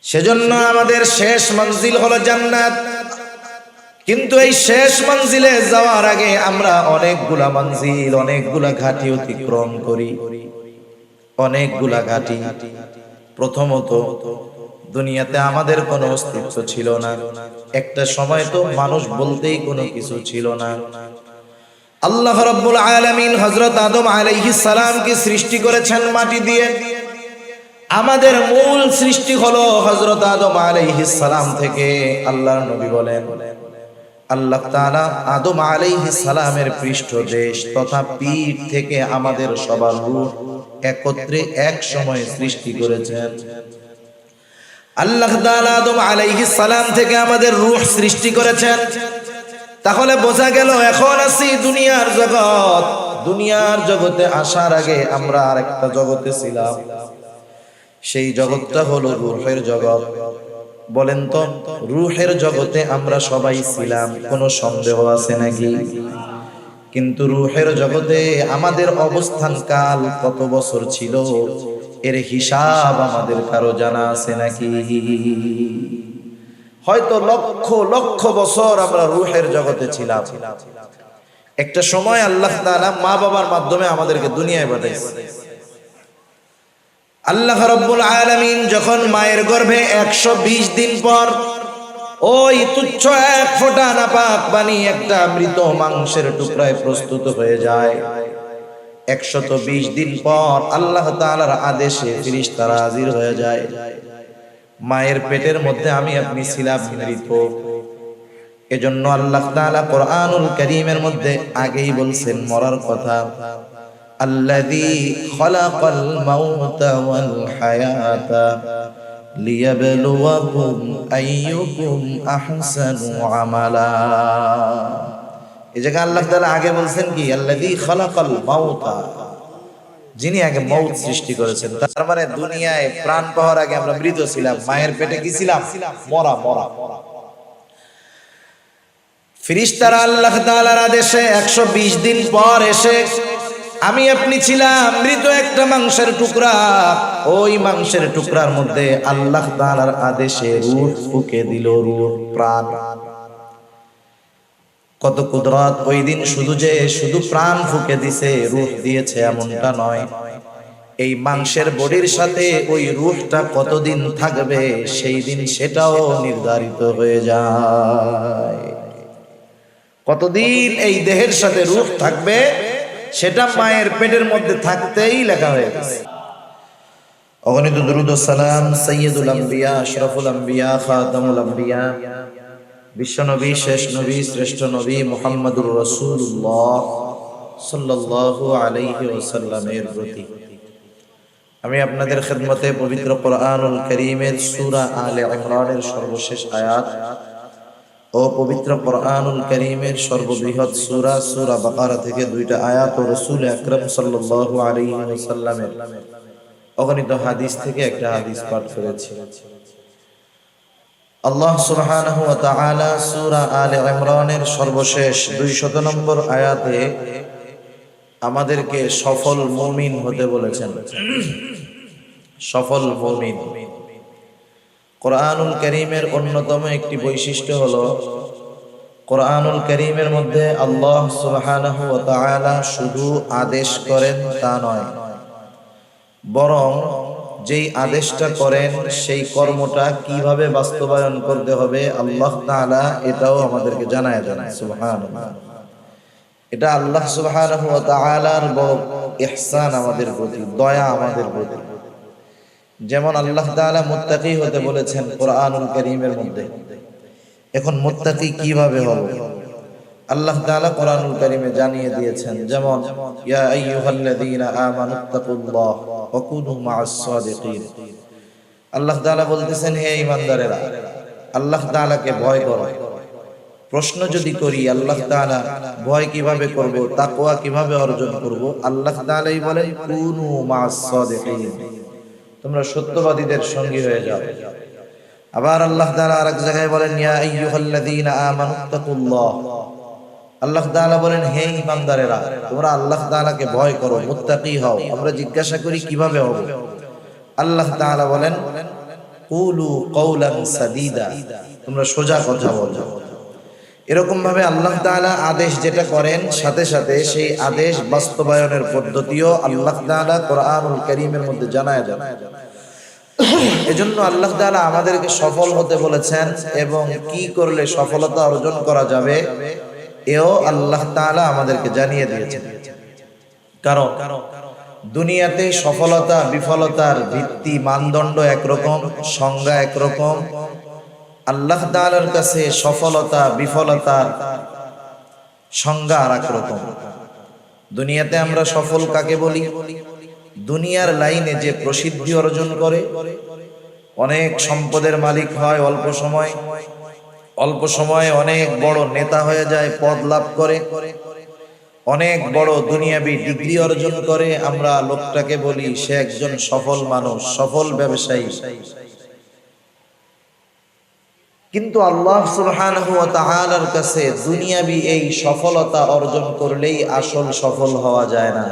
সেজন্য আমাদের শেষ মঞ্জিল হলো জান্নাত। কিন্তু এই শেষ মঞ্জিলে যাওয়ার আগে আমরা অনেকগুলা মঞ্জিল, অনেকগুলা ঘাটি অতিক্রম করি, অনেকগুলা ঘাটি। প্রথমত, দুনিয়াতে আমাদের কোনো অস্তিত্ব ছিল না। একটা সময় তো মানুষ বলতেই কোনো কিছু ছিল না। আল্লাহ রাব্বুল আলামিন হযরত আদম আলাইহিস সালামকে সৃষ্টি করেছেন মাটি দিয়ে। আমাদের মূল সৃষ্টি হলো হযরত আদম আলাইহিস সালাম থেকে। আল্লাহর নবী বলেন, আল্লাহ তাআলা আদম আলাইহিস সালামের পৃষ্ঠদেশ তথা পিঠ থেকে আমাদের সবার রূহ একত্রে এক সময় সৃষ্টি করেছেন। আল্লাহ তাআলা আদম আলাইহিস সালাম থেকে আমাদের রূহ সৃষ্টি করেছেন। তাহলে বোঝা গেল এখন আছি দুনিয়ার জগৎ। দুনিয়ার জগতে আসার আগে আমরা আরেকটা জগতে ছিলাম। সেই জগৎটা হলো রূহের জগৎ। বলেন তো, রূহের জগতে আমরা সবাই ছিলাম, কোনো সন্দেহ আছে নাকি? কিন্তু রূহের জগতে আমাদের অবস্থান কাল কত বছর ছিল এর হিসাব আমাদের কারো জানা আছে নাকি? হয়তো লক্ষ লক্ষ বছর আমরা রূহের জগতে ছিলাম। একটা সময় আল্লাহ তাআলা মা বাবার মাধ্যমে আমাদেরকে দুনিয়ায় পাঠাইছে। আল্লাহ রাব্বুল আলামিন যখন মায়ের গর্ভে 120 দিন পর ওই তুচ্ছ এক ফোঁটা নাপাক পানি একটা মৃত মাংসের টুকরায় প্রস্তুত হয়ে যায়, 120 দিন পর আল্লাহ তাআলার আদেশে ফেরেশতারা হাজির হয়ে যায়। মায়ের পেটের মধ্যে আমি আপনি ছিলাম মৃত। এজন্য আল্লাহ তাআলা কোরআনুল কারীমের মধ্যে আগেই বলছেন মরার কথা, আল্লাযী খালাকাল মাউতা ওয়াল হায়াতা লিয়াবলুয়াকুম আইয়ুকুম আহসানু আমালা। এই জায়গায় আল্লাহ তাআলা আগে বলছেন কি, আল্লাযী খালাকাল মাউতা, যিনি আগে মউত সৃষ্টি করেছেন। তার মানে দুনিয়ায় প্রাণ পাওয়ার আগে আমরা মৃত ছিলাম, মায়ের পেটে কি ছিলাম? মরা। ফেরেশতারা আল্লাহ তাআলার আদেশে 120 দিন পর এসে আমি আপনি ছিলাম মৃত একটা মাংসের টুকরা। ওই মাংসের টুকরার মধ্যে আল্লাহ তাআলার আদেশে রূহ ফুঁকে দিল, রূহ, প্রাণ। কত কুদরত! ওই দিন শুধু প্রাণ ফুঁকে দিছে, রূহ দিয়েছে এমনটা নয়। এই মাংসের বডির সাথে ওই রূহটা কতদিন থাকবে সেই দিন সেটাও নির্ধারিত হয়ে যায়। কতদিন এই দেহের সাথে রূহ থাকবে সেটা মায়ের পেটের মধ্যে থাকতেই লেখা হয়ে গেছে। অগণিত দুরূদ ও সালাম সাইয়্যিদুল আম্বিয়া, আশরাফুল আম্বিয়া, খাতামুল আম্বিয়া, বিশ্বনবী, শেষ নবী, শ্রেষ্ঠ নবী মুহাম্মদুর রাসূলুল্লাহ সাল্লাল্লাহু আলাইহি ওয়াসাল্লামের প্রতি আমি আপনাদের খেদমতে পবিত্র কোরআনুল কারীমের সূরা আলে ইমরানের সর্বশেষ আয়াত ও পবিত্র কোরআনুল কারীমের সর্ববৃহৎ সূরা বাকারা থেকে দুইটা আয়াত ও রাসূল আকরাম সাল্লাল্লাহু আলাইহি ওয়াসাল্লামের অগণিত হাদিস থেকে একটা হাদিস পাঠ করেছি। আল্লাহ সুবহানাহু ওয়া তাআলা সূরা আলে ইমরানের সর্বশেষ 200 নম্বর আয়াতে আমাদেরকে সফল মুমিন হতে বলেছেন। সফল মুমিন। কোরআনুল কারীমের অন্যতম একটি বৈশিষ্ট্য হলো কোরআনুল কারীমের মধ্যে আল্লাহ সুবহানাহু ওয়া তাআলা শুধু আদেশ করেন তা নয়, বরং যেই আদেশটা করেন সেই কর্মটা কিভাবে বাস্তবায়ন করতে হবে আল্লাহ তাআলা এটাও আমাদেরকে জানায় দেন। সুবহানাল্লাহ। এটা আল্লাহ সুবহানাহু ওয়া তাআলার বড় ইহসান আমাদের প্রতি, দয়া আমাদের প্রতি। যেমন আল্লাহ তাআলা মুত্তাকি হতে বলেছেন কোরআনুল কারীমের মধ্যে। এখন মুত্তাকি কিভাবে হবে আল্লাহ তাআলা কোরআনুল কারীমে জানিয়ে দিয়েছেন। যেমন ইয়া আইয়ুহাল্লাযীনা আমানুত্তাকুল্লাহ ওয়া কুনু মা'আস সাদিকিন। আল্লাহ তাআলা বলতেছেন, হে ঈমানদারেরা, আল্লাহ তাআলাকে ভয় করো। প্রশ্ন যদি করি আল্লাহ তাআলা ভয় কিভাবে করব, তাকওয়া কিভাবে অর্জন করব, আল্লাহ তাআলাই বলেন কুনু মা'আস সাদিকিন, তোমরা সত্যবাদীদের সঙ্গী হয়ে যাও। আবার আল্লাহ তাআলা আরেক জায়গায় বলেন ইয়া আইয়ুহাল্লাযীনা আমানুত্তাকুল্লাহ। আল্লাহ তাআলা বলেন, হে ঈমানদারেরা, তোমরা আল্লাহ তাআলাকে ভয় করো, মুত্তাকি হও। আমরা জিজ্ঞাসা করি কিভাবে হবে, আল্লাহ তাআলা বলেন কুলু কওলান সাদীদা, তোমরা সোজা কথা বলো। এরকম ভাবে আল্লাহ তাআলা আদেশ যেটা করেন, সাথে সাথে সেই আদেশ বাস্তবায়নের পদ্ধতিও আল্লাহ তাআলা কোরআনুল কারীমের মধ্যে জানায় দেন। এজন্য আল্লাহ তাআলা আমাদেরকে সফল হতে বলেছেন, এবং কি করলে সফলতা অর্জন করা যাবে এও আল্লাহ তাআলা আমাদেরকে জানিয়ে দিয়েছেন। কারণ দুনিয়াতে সফলতা বিফলতার ভিত্তি মানদণ্ড একরকম, সংজ্ঞা একরকম। আল্লাহ তাআলার কাছে সফলতা বিফলতার সংজ্ঞা আর একরকম। দুনিয়াতে আমরা সফল কাকে বলি? দুনিয়ার লাইনে যে প্রসিদ্ধি অর্জন করে, অনেক সম্পদের মালিক হয় অল্প সময়ে অনেক বড় নেতা হয়ে যায়, পদ লাভ করে, অনেক বড় দুনিয়াবি ডিগ্রি অর্জন করে, আমরা লোকটাকে বলি সে একজন সফল মানুষ, সফল ব্যবসায়ী। কিন্তু আল্লাহ সুবহানাহু ওয়া তাআলার কাছে দুনিয়াবি এই সফলতা অর্জন করলেই আসল সফল হওয়া যায় না।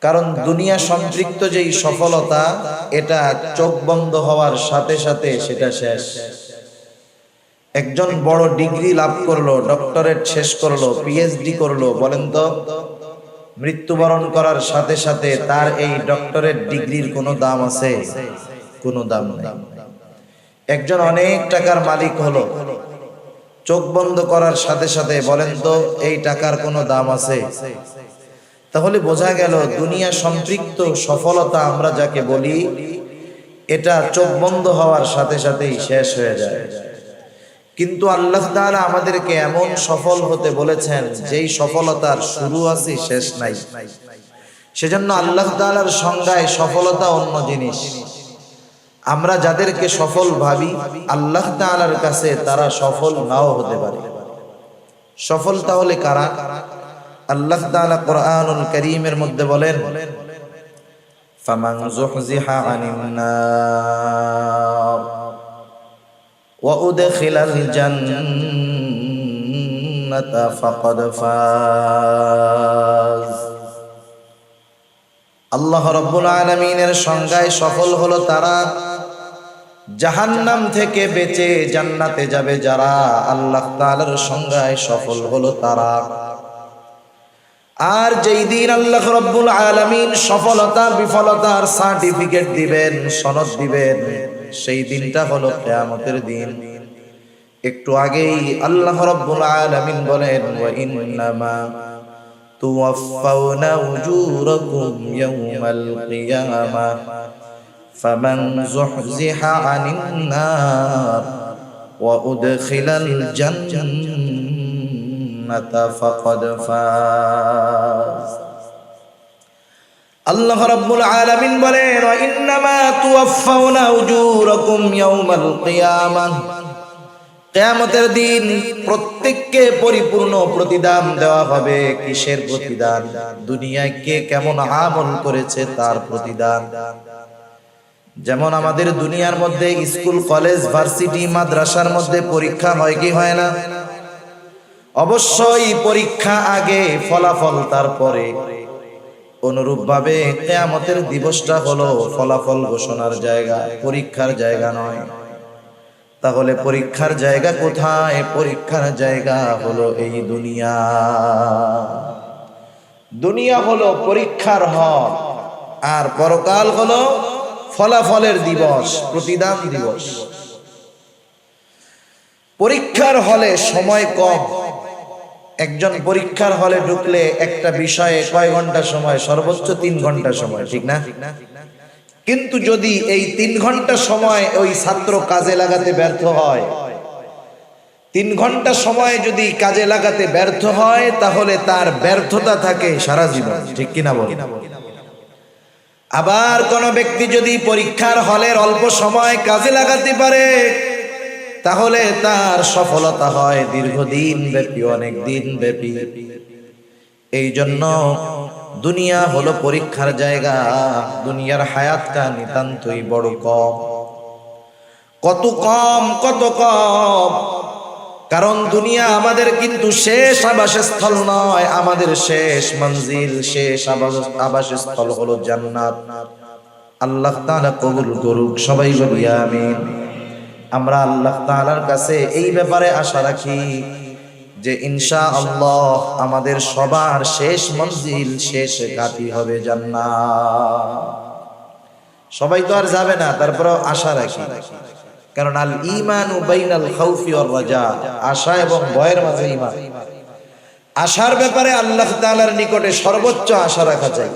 কারণ দুনিয়া সম্পৃক্ত যেই সফলতা, এটা চোখ বন্ধ হওয়ার সাথে সাথে সেটা শেষ। একজন বড় ডিগ্রি লাভ করলো, ডক্টরেট শেষ করলো, পিএইচডি করলো, বলেন তো মৃত্যুবরণ করার সাথে সাথে তার এই ডক্টরেট ডিগ্রির কোনো দাম আছে? কোনো দাম নেই। একজন অনেক টাকার মালিক হলো, চোখ বন্ধ করার সাথে সাথে বলেন তো এই টাকার কোনো দাম আছে? তাহলে বোঝা গেল দুনিয়া সম্পৃক্ত সফলতা আমরা যাকে বলি, এটা চোখ বন্ধ হওয়ার সাথে সাথেই শেষ হয়ে যায়। কিন্তু আল্লাহ তাআলা আমাদেরকে এমন সফল হতে বলেছেন যেই সফলতার শুরু আছে শেষ নাই। সেজন্য আল্লাহ তাআলার সংজ্ঞায় সফলতা অন্য জিনিস। আমরা যাদেরকে সফল ভাবি, আল্লাহ তাআলার কাছে তারা সফল নাও হতে পারে। সফল তাহলে কারা? আল্লাহ তাআলা কোরআনুল কারীমের মধ্যে বলেন, ফামান যুহজিহা আনিন নার ওয়া উদখিলাল জান্নাতা ফাকাদ ফাজ। আল্লাহ রাব্বুল আলামিনের সংজ্ঞায় সফল হলো তারা জাহান্নাম থেকে বেঁচে জান্নাতে যাবে যারা। আল্লাহ তাআলার সংজ্ঞায় সফল হলো তারা। আর যেই দিন আল্লাহ রাব্বুল আলামিন সফলতা বিফলতার সার্টিফিকেট দিবেন, সনদ দিবেন, সেই দিনটা হলো কিয়ামতের দিন। একটু আগেই আল্লাহ রাব্বুল আলামিন বলেন, ওয়া ইন্নামা তুওয়াফাউনা উজুরাকুম ইয়াওমাল কিয়ামাহ ফামান যুহজিহা আনিন নার ওয়া উদখিলাল জান্নাতা ফাকাদ ফাজ। আল্লাহ রাব্বুল আলামিন বলেন, ওয়া ইন্নামা তুওয়াফাউনা উজুরাকুম ইয়াওমাল কিয়ামাহ, কিয়ামতের দিন প্রত্যেককে পরিপূর্ণ প্রতিদান দেওয়া হবে। কিসের প্রতিদান? দুনিয়ায় কে কেমন আমল করেছে তার প্রতিদান। যেমন আমাদের দুনিয়ার মধ্যে স্কুল, কলেজ, ভার্সিটি, মাদ্রাসার মধ্যে পরীক্ষা হয় কি হয় না? অবশ্যই পরীক্ষা আগে, ফলাফল তারপরে। অনুরূপভাবে কিয়ামতের দিবসটা হলো ফলাফল ঘোষণার জায়গা, পরীক্ষার জায়গা নয়। তাহলে পরীক্ষার জায়গা কোথায়? পরীক্ষার জায়গা হলো এই দুনিয়া। দুনিয়া হলো পরীক্ষার হল, আর পরকাল হলো ফলাফলের দিবস, প্রতিদান দিবস। পরীক্ষার হলে সময় কম। একজন পরীক্ষার হলে ঢুকলে একটা বিষয়ে কয় ঘন্টা সময়? সর্বোচ্চ 3 ঘন্টা সময়, ঠিক না? কিন্তু যদি এই 3 ঘন্টা সময় ওই ছাত্র কাজে লাগাতে ব্যর্থ হয়, 3 ঘন্টা সময় যদি কাজে লাগাতে ব্যর্থ হয়, তাহলে তার ব্যর্থতা থাকে সারা জীবন, ঠিক কিনা বলেন? আবার কোন ব্যক্তি যদি পরীক্ষার হলের অল্প সময় কাজে লাগাতে পারে, তাহলে তার সফলতা হয় দীর্ঘদিন ব্যাপী, অনেক দিন ব্যাপী। এই জন্য দুনিয়া হলো পরীক্ষার জায়গা। দুনিয়ার হায়াতটা নিতান্তই বড় কম। কত কম, কত কম! কারণ দুনিয়া আমাদের কিন্তু শেষ আবাসস্থল নয়, আমাদের শেষ মঞ্জিল, শেষ আবাসস্থল হলো জান্নাত। আল্লাহ তাআলা কবুল করুক, সবাই বলি আমিন। আমরা আল্লাহ তাআলার কাছে এই ব্যাপারে আশা রাখি যে ইনশাআল্লাহ আমাদের সবার শেষ মঞ্জিল, শেষ ঘাঁটি হবে জান্নাত। সবাই তো আর যাবে না, তারপরেও আশা রাখি, কারণ আল ঈমানু বাইনাল খাউফি ওয়ার রাজা, আশা এবং ভয়ের মাঝে ঈমান। আশার ব্যাপারে আল্লাহ তাআলার নিকটে সর্বোচ্চ আশা রাখা চাই,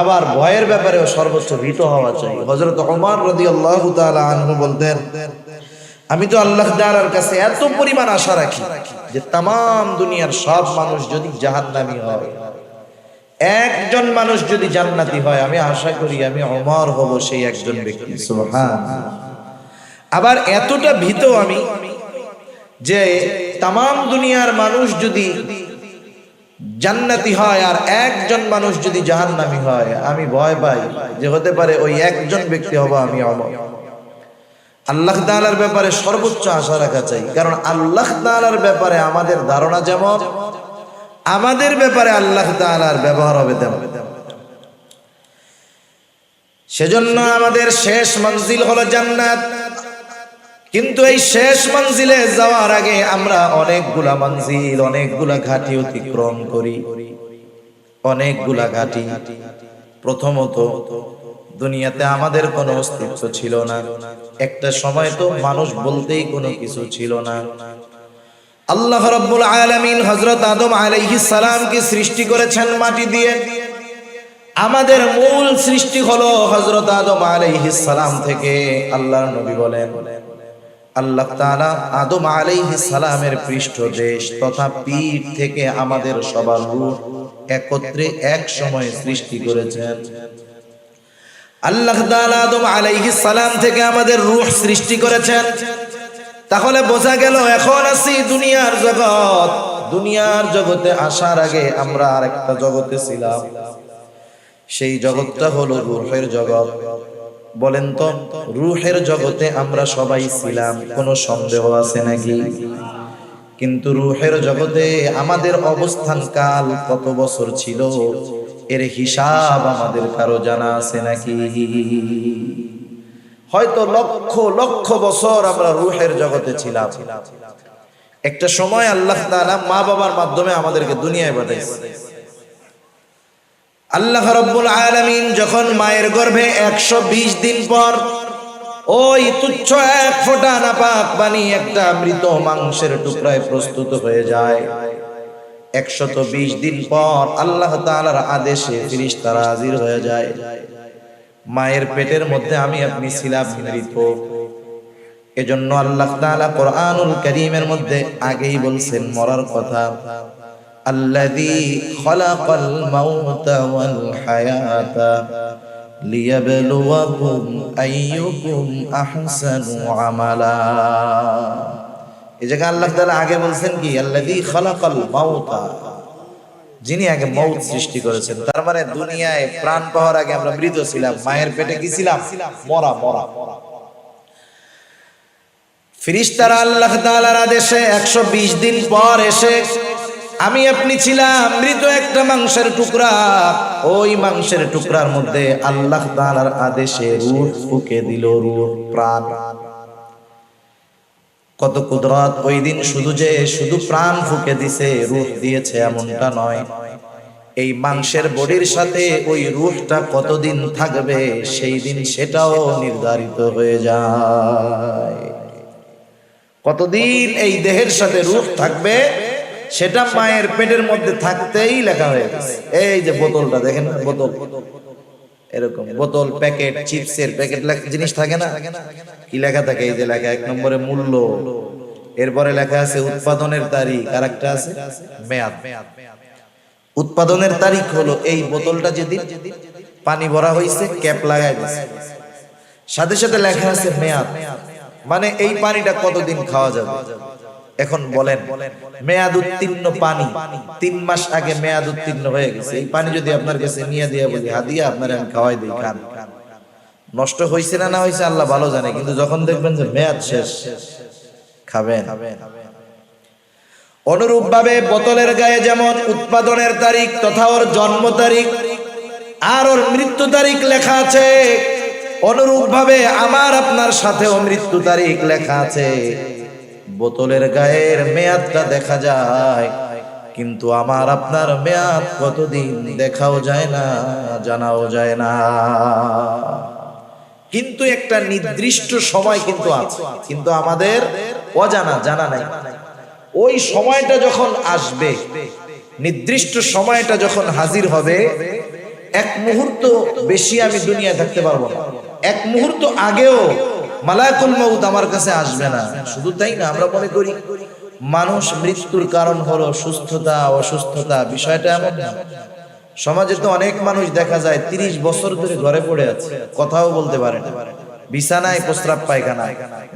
আবার ভয়ের ব্যাপারেও সর্বোচ্চ ভীত হওয়া চাই। হযরত ওমর রাদিয়াল্লাহু তাআলা আনহু বলতেন, আমি তো আল্লাহ তাআলার কাছে এত পরিমাণ আশা রাখি যে তাম দুনিয়ার সব মানুষ যদি জাহান্নামী হয়, একজন মানুষ যদি জান্নাতি হয়, আমি আশা করি আমি ওমর হব সেই একজন ব্যক্তি। সুবহানাল্লাহ। আবার এতটা ভীত আমি যে তাম দুনিয়ার মানুষ যদি জান্নাতি হয় আর একজন মানুষ যদি জাহান্নামী হয়, আমি ভয় পাই যে হতে পারে ওই একজন ব্যক্তি হব আমি ওমর। আল্লাহ তাআলার ব্যাপারে সর্বোচ্চ আশা রাখা চাই, কারণ আল্লাহ তাআলার ব্যাপারে আমাদের ধারণা যেমন, আমাদের ব্যাপারে আল্লাহ তাআলার ব্যবহার হবে তেমন। সেজন্য আমাদের শেষ মঞ্জিল হলো জান্নাত, কিন্তু এই শেষ মঞ্জিলে যাওয়ার আগে আমরা অনেকগুলা মঞ্জিল, অনেকগুলা ঘাটি অতিক্রম করি, অনেকগুলা ঘাটি। প্রথমত, দুনিয়াতে আমাদের কোনো অস্তিত্ব ছিল না, একটা সময় তো মানুষ বলতেই কোনো কিছু ছিল না। আল্লাহ রাব্বুল আলামিন হযরত আদম আলাইহিস সালামকে সৃষ্টি করেছেন মাটি দিয়ে। আমাদের মূল সৃষ্টি হলো হযরত আদম আলাইহিস সালাম থেকে। আল্লাহর নবী বলেন, আল্লাহ তাআলা আদম আলাইহিস সালামের পৃষ্ঠদেশ তথা পিঠ থেকে আমাদের সবার রূহ একত্রে এক সময় সৃষ্টি করেছেন। আল্লাহ তাআলা আদম আলাইহিস সালাম থেকে আমাদের রূহ সৃষ্টি করেছেন। তাহলে বোঝা গেল এখন আছি দুনিয়ার জগৎ, দুনিয়ার জগতে আসার আগে আমরা আরেকটা জগতে ছিলাম, সেই জগৎটা হলো রূহের জগৎ। বলেন তো, রূহের জগতে আমরা সবাই ছিলাম, কোনো সন্দেহ আছে নাকি? কিন্তু রূহের জগতে আমাদের অবস্থান কাল কত বছর ছিল, এর হিসাব আমাদের কারো জানা আছে নাকি? হয়তো লক্ষ লক্ষ বছর আমরা রূহের জগতে ছিলাম। একটা সময় আল্লাহ তাআলা মা বাবার মাধ্যমে আমাদেরকে দুনিয়ায় পাঠাইছে। আল্লাহ রাব্বুল আলামিন যখন মায়ের গর্ভে 120 দিন পর ওই তুচ্ছ এক ফোঁটা নাপাক পানি একটা মৃত মাংসের টুকরায় প্রস্তুত হয়ে যায়, 120 দিন পর আল্লাহ তাআলার আদেশে ফেরেশতারা হাজির হয়ে যায়। মায়ের পেটের মধ্যে আমি আপনি ছিলাম মৃত। এজন্য আল্লাহ তাআলা কোরআনুল কারীমের মধ্যে আগেই বলছেন মরার কথা, আল্লাযী খালাকাল মাউতা ওয়াল হায়াতা লিয়াবলুয়াকুম আইয়ুকুম আহসানু আমালা। এই জায়গায় আল্লাহ তাআলা আগে বলছেন কি, আল্লাযী খালাকাল মাউতা, যিনি আগে মউত সৃষ্টি করেছেন। তার মানে দুনিয়ায় প্রাণ পাওয়ার আগে আমরা মৃত ছিলাম, মায়ের পেটে কি ছিলাম? মরা। ফেরেশতারা আল্লাহ তাআলার আদেশে 120 দিন পর এসে আমি আপনি ছিলাম মৃত একটা মাংসের টুকরা। ওই মাংসের টুকরার মধ্যে আল্লাহ তাআলার আদেশে রূহ ফুঁকে দিল, রূহ প্রাণ। কত কুদরত ওই দিন! শুধু প্রাণ ফুঁকে দিছে, রূহ দিয়েছে এমনটা নয়, এই মাংসের বডির সাথে ওই রূহটা কতদিন থাকবে সেই দিন সেটাও নির্ধারিত হয়ে যায়। কতদিন এই দেহের সাথে রূহ থাকবে সেটা মায়ের পেটের মধ্যে থাকতেই লেখা হয়ে গেছে। এই যে বোতলটা দেখেন, বোতল, এরকম বোতল, প্যাকেট, চিপসের প্যাকেট জিনিস থাকে না, কি লেখা থাকে? এই যে লেখা 1 নম্বরে মূল্য, এরপরে লেখা আছে উৎপাদনের তারিখ, আর একটা আছে মেয়াদ। উৎপাদনের তারিখ হলো এই বোতলটা যেদিন পানি ভরা হয়েছে, ক্যাপ লাগাই দিয়েছে, সাথে সাথে লেখা আছে মেয়াদ, মানে এই পানিটা কতদিন খাওয়া যাবে। এখন বলেন, মেয়াদ উত্তীর্ণ পানি 3 মাস আগে মেয়াদ উত্তীর্ণ হয়ে গেছে, এই পানি যদি আপনার কাছে নিয়ে দিয়ে বলি হাদিয়া আপনারা আমি খাওয়াই দিই, খান, নষ্ট হয়েছে না হয়েছে আল্লাহ ভালো জানে, কিন্তু যখন দেখবেন যে মেয়াদ শেষ, খাবেন। অনুরূপ ভাবে বোতলের গায়ে যেমন উৎপাদনের তারিখ তথা ওর জন্ম তারিখ আর ওর মৃত্যু তারিখ লেখা আছে। অনুরূপ ভাবে আমার আপনার সাথেও মৃত্যু তারিখ লেখা আছে। বোতলের গায়ের মেয়াদটা দেখা যায়, কিন্তু আমার আপনার মেয়াদ কতদিন দেখাও যায় না, জানাও যায় না। কিন্তু একটা নির্দিষ্ট সময় কিন্তু আছে, কিন্তু আমাদের অজানা, জানা নাই। ওই সময়টা যখন আসবে, নির্দিষ্ট সময়টা যখন হাজির হবে, এক মুহূর্ত বেশি আমি দুনিয়ায় থাকতে পারবো না। এক মুহূর্ত আগেও মালাকুল মউত আমার কাছে আসবে না। শুধু তাই না, আমরা মনে করি মানুষ মৃত্যুর কারণ হলো সুস্থতা অসুস্থতা। বিষয়টা এমন না। সমাজে তো অনেক মানুষ দেখা যায় 30 বছর ধরে ঘরে পড়ে আছে, কথাও বলতে পারে না, বিছানায় প্রস্রাব পায়খানা,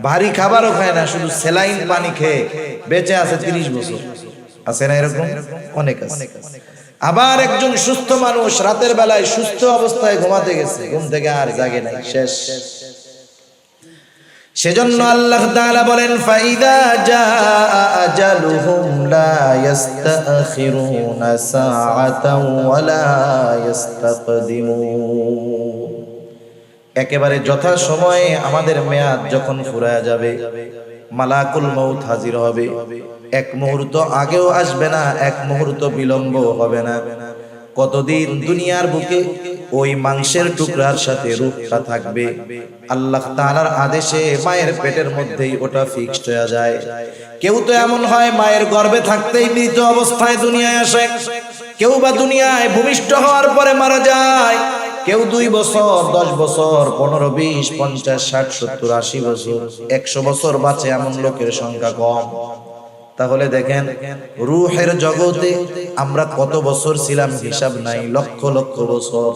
ভারী খাবারও খায় না, শুধু স্যালাইন পানি খেয়ে বেঁচে আছে 30 বছর। আছে না এরকম? অনেক আছে। আবার একজন সুস্থ মানুষ রাতের বেলায় সুস্থ অবস্থায় ঘুমাতে গেছে, ঘুম থেকে আর জাগে নাই, শেষ। সেজন্য আল্লাহ তাআলা বলেন, ফাইদা জাআ আজালুহুম লা ইস্তাখিরুনা সাআতাও ওয়া লা ইস্তাকদিমুন। একেবারে যথা সময়ে আমাদের মেয়াদ যখন ফুরায় যাবে, মালাকুল মউত হাজির হবে। এক মুহূর্ত আগেও আসবে না, এক মুহূর্ত বিলম্ব হবে না। কতদিন দুনিয়ার বুকে ওই মাংসের টুকরার সাথে রূহটা থাকবে, আল্লাহ তাআলার আদেশে মায়ের পেটের মধ্যেই ওটা ফিক্সড হয়ে যায়। কেউ তো এমন হয় মায়ের গর্ভে থাকতেই মৃত অবস্থায় দুনিয়ায় আসে, কেউ বা দুনিয়ায় ভূমিষ্ঠ হওয়ার পরে মারা যায়, কেউ 2 বছর, 10 বছর, 15, 20, 50, 60, 70, 80 বছর, 100 বছর বাঁচে, এমন লোকের সংখ্যা কম। তাহলে দেখেন রূহের জগতে আমরা কত বছর ছিলাম হিসাব নাই, লক্ষ লক্ষ বছর।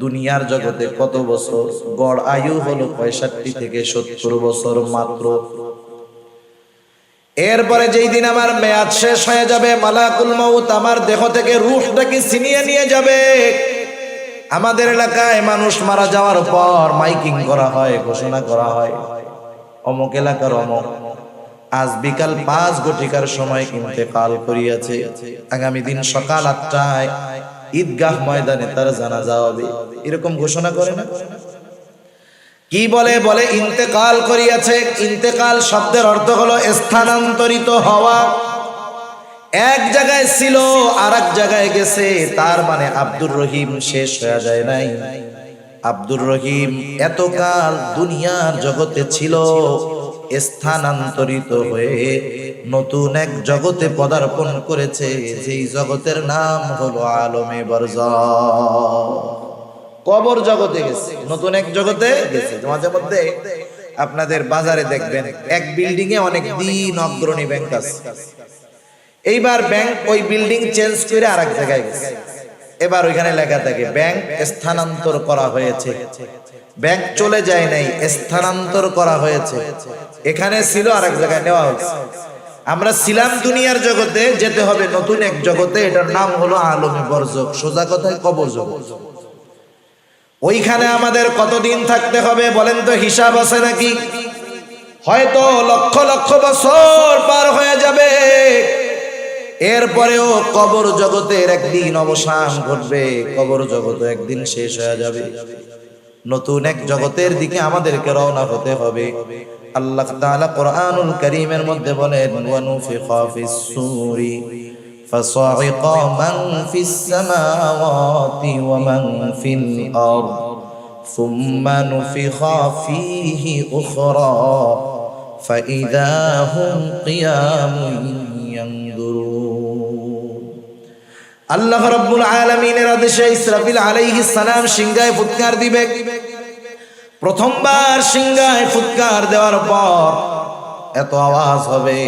দুনিয়ার জগতে কত বছর? গড় আয়ু হলো 65 থেকে 70 বছর মাত্র। এরপরে যেই দিন আমার মেয়াদ শেষ হয়ে যাবে, মালাকুল মউত আমার দেহ থেকে রূহটাকে ছিনিয়ে নিয়ে যাবে। আমাদের এলাকায় মানুষ মারা যাওয়ার পর মাইকিং করা হয়, ঘোষণা করা হয়, অমুক এলাকার অমুক আজ বিকাল 5 ঘটিকার সময় ইন্তেকাল করিয়াছে, আগামী দিন সকাল 8টায় ঈদগাহ ময়দানে তার জানাজা হবে। এরকম ঘোষণা করে না? কি বলে? বলে ইন্তেকাল করিয়াছে। ইন্তেকাল শব্দের অর্থ হলো স্থানান্তরিত হওয়া। এক জায়গায় ছিল আর এক জায়গায় গেছে, তার মানে আব্দুর রহিম শেষ হয়ে যায় নাই। আব্দুর রহিম এতকাল দুনিয়ার জগতে ছিল, স্থানান্তরিত হয়ে নতুন এক জগতে পদার্পণ করেছে, যেই জগতের নাম হলো আলমে বারজাখ। কবর জগতে গেছে, নতুন এক জগতে গেছে। মাঝে মধ্যে আপনাদের বাজারে দেখবেন এক বিল্ডিং এ অনেক দিন অগ্রণী ব্যাংক আছে, এইবার ব্যাংক ওই বিল্ডিং চেঞ্জ করে আরেক জায়গায় গেছে। এবার ওইখানে লেখা থাকে ব্যাংক স্থানান্তর করা হয়েছে। ব্যাংক চলে যায় নাই, স্থানান্তর করা হয়েছে। এখানে ছিল আরেক জায়গায় নেওয়া হয়েছে। আমরা ছিলাম দুনিয়ার জগতে, যেতে হবে নতুন এক জগতে, এটার নাম হলো আলমে বারজাখ, সোজা কথায় কবর জগৎ। ওইখানে আমাদের কতদিন থাকতে হবে বলেন তো? হিসাব আছে নাকি? হয়তো লক্ষ লক্ষ বছর পার হয়ে যাবে, এরপরেও কবর জগতের একদিন অবসান ঘটবে, কবর জগৎ একদিন শেষ হয়ে যাবে। নতুন এক জগতের দিকে আমাদেরকে রওনা হতে হবে। আল্লাহ তাআলা কোরআনুল কারীমের মধ্যে বলেন, ওয়া নুফিখা ফিস সূরি ফাসাইকা মান ফিস সামাওয়াতি ওয়া মান ফিল আরদ সুম্মা নুফিখা ফীহি উখরা ফাইদা হুম কিয়ামুন ইয়ানদুরুন। আল্লাহ রাব্বুল আলামিনের আদেশে ইসরাফিল আলাইহিস সালাম সিংহায় ফুৎকার দিবে। প্রথমবার সিংহায় ফুৎকার দেওয়ার পর এত আওয়াজ হবে,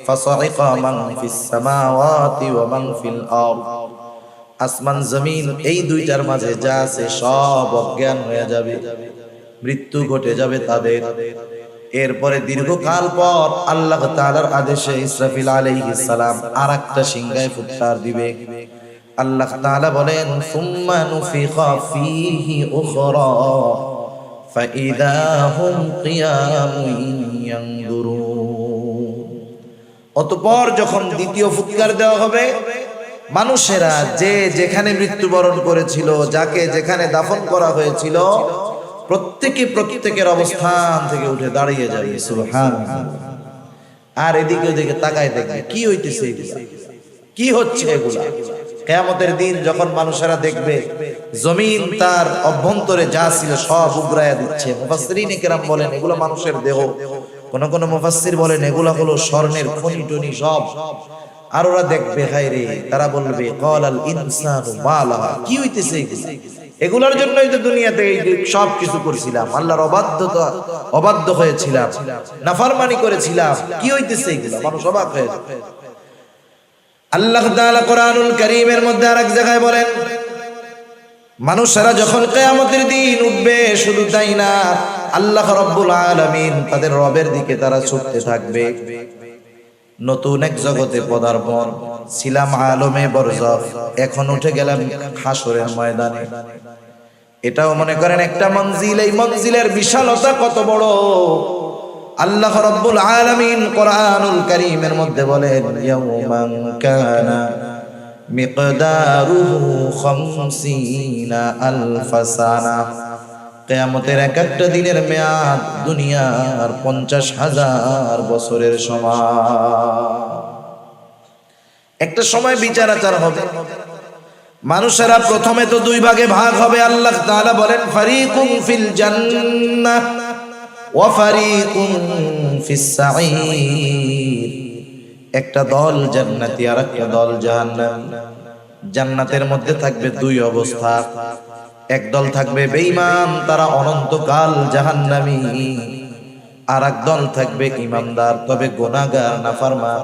ফাসাইকা মান ফিস সামাওয়াতি ওয়া মান ফিল আরদ, আসমান জমিন এই দুইটার মাঝে যা আছে সব অজ্ঞান হয়ে যাবে, মৃত্যু ঘটে যাবে তাদের। এরপরে দীর্ঘকাল পর আল্লাহ তাআলার আদেশে ইসরাফিল আলাইহিস সালাম আরেকটা সিংহায় ফুৎকার দিবে। আল্লাহ তাআলা বলেন, সুম্মা নুফিখা ফীহি উখরা ফাইদা হুম কিয়ামুন ইয়ানদুরুন। অতঃপর যখন দ্বিতীয় ফুৎকার দেওয়া হবে, মানুষেরা যে যেখানে মৃত্যুবরণ করেছিল, যাকে যেখানে দাফন করা হয়েছিল, প্রত্যেকের অবস্থান থেকে উঠে দাঁড়িয়ে যাবে, সুবহানাল্লাহ। আর এদিকে ওদিকে তাকায় দেখবে কি হইতেছে, কি হচ্ছে এগুলা। কিয়ামতের দিন যখন মানুষেরা দেখবে জমিন তার অভ্যন্তরে যা ছিল সব উগরায়া দিচ্ছে। মুফাসসিরিনে কেরাম বলেন এগুলো মানুষের দেহ, কোন মুফাসসির বলেন এগুলা হলো স্বর্ণের খনি টনি সব। আর ওরা দেখবে হায়রে, তারা বলবে ক্বালাল ইনসানু মা লাহা, কি হইতেছে এগুলার জন্যই তো দুনিয়াতে সব কিছু করছিলাম, আল্লাহর অবাধ্য হয়েছিলাম, নাফরমানি করেছিলাম, কি হইতেছে এগুলা। মানুষ অবাক হয়ে যায়। আল্লাহ তাআলা কোরআনুল কারীমের মধ্যে আরেক জায়গায় বলেন মানুষেরা যখন কিয়ামতের দিন উঠবে, শুধু তাই না, আল্লাহ রাব্বুল আলামিন তাদের রবের দিকে তারা ছুটতে থাকবে। নতুন এক জগতে পদার্পণ, ছিলাম আলমে বরজখ, এখন উঠে গেলাম হাসরের ময়দানে। এটাও মনে করেন একটা মঞ্জিল। এই মঞ্জিলের বিশালতা কত বড়, আল্লাহ রাব্বুল আলামিন কোরআনুল কারীমের মধ্যে বলেন ইয়াউমান কানা মিকদারুহু 50,000 সানা। কিয়ামতের এক একটা দিনের মেয়াদ দুনিয়ার 50,000 বছরের সমান। একটা সময় বিচার আচার হবে, মানুষেরা প্রথমে তো দুই ভাগে ভাগ হবে। আল্লাহ তাআলা বলেন ফারিকুম ফিল জান্নাহ ওয়া ফারিকুম ফিস সাঈর। একটা দল জান্নাতি আর একটা দল জাহান্নামী। জান্নাতের মধ্যে থাকবে দুই অবস্থা, এক দল থাকবে বেঈমান, তারা অনন্তকাল জাহান্নামী, আর এক দল থাকবে ঈমানদার তবে গুনাহগার নাফরমান।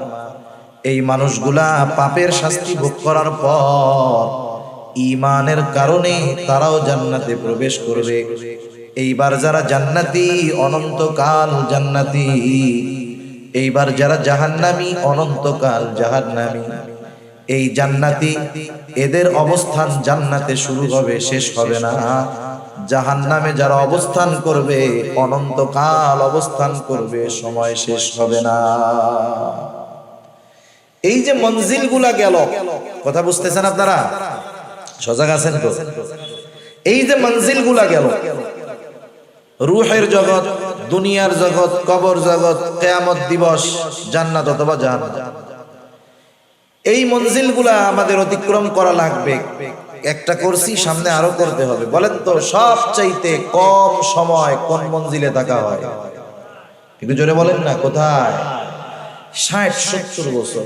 এই মানুষগুলা পাপের শাস্তি ভোগ করার পর ঈমানের কারণে তারাও জান্নাতে প্রবেশ করবে। এইবার যারা জান্নাতি অনন্তকাল জান্নাতি, এইবার যারা জাহান্নামী অনন্তকাল জাহান্নামী। এই জান্নাতি এদের অবস্থান জান্নাতে শুরু হবে, শেষ হবে না। জাহান্নামে যারা অবস্থান করবে অনন্তকাল অবস্থান করবে, সময় শেষ হবে না। এই যে মঞ্জিলগুলা গেল, কথা বুঝতেছেন আপনারা? সজাগ আছেন তো? এই যে মঞ্জিলগুলা গেল, রূহের জগৎ, দুনিয়ার জগৎ, কবর জগৎ, কিয়ামত দিবস, জান্নাত অথবা জাহান্নাম, এই মঞ্জিলগুলা আমাদের অতিক্রম করা লাগবে। একটা করছি, সামনে আরো করতে হবে। বলেন তো সবচাইতে কম সময় কোন মঞ্জিলে থাকা হয়? একটু জোরে বলেন না, কোথায়? 60-70 বছর।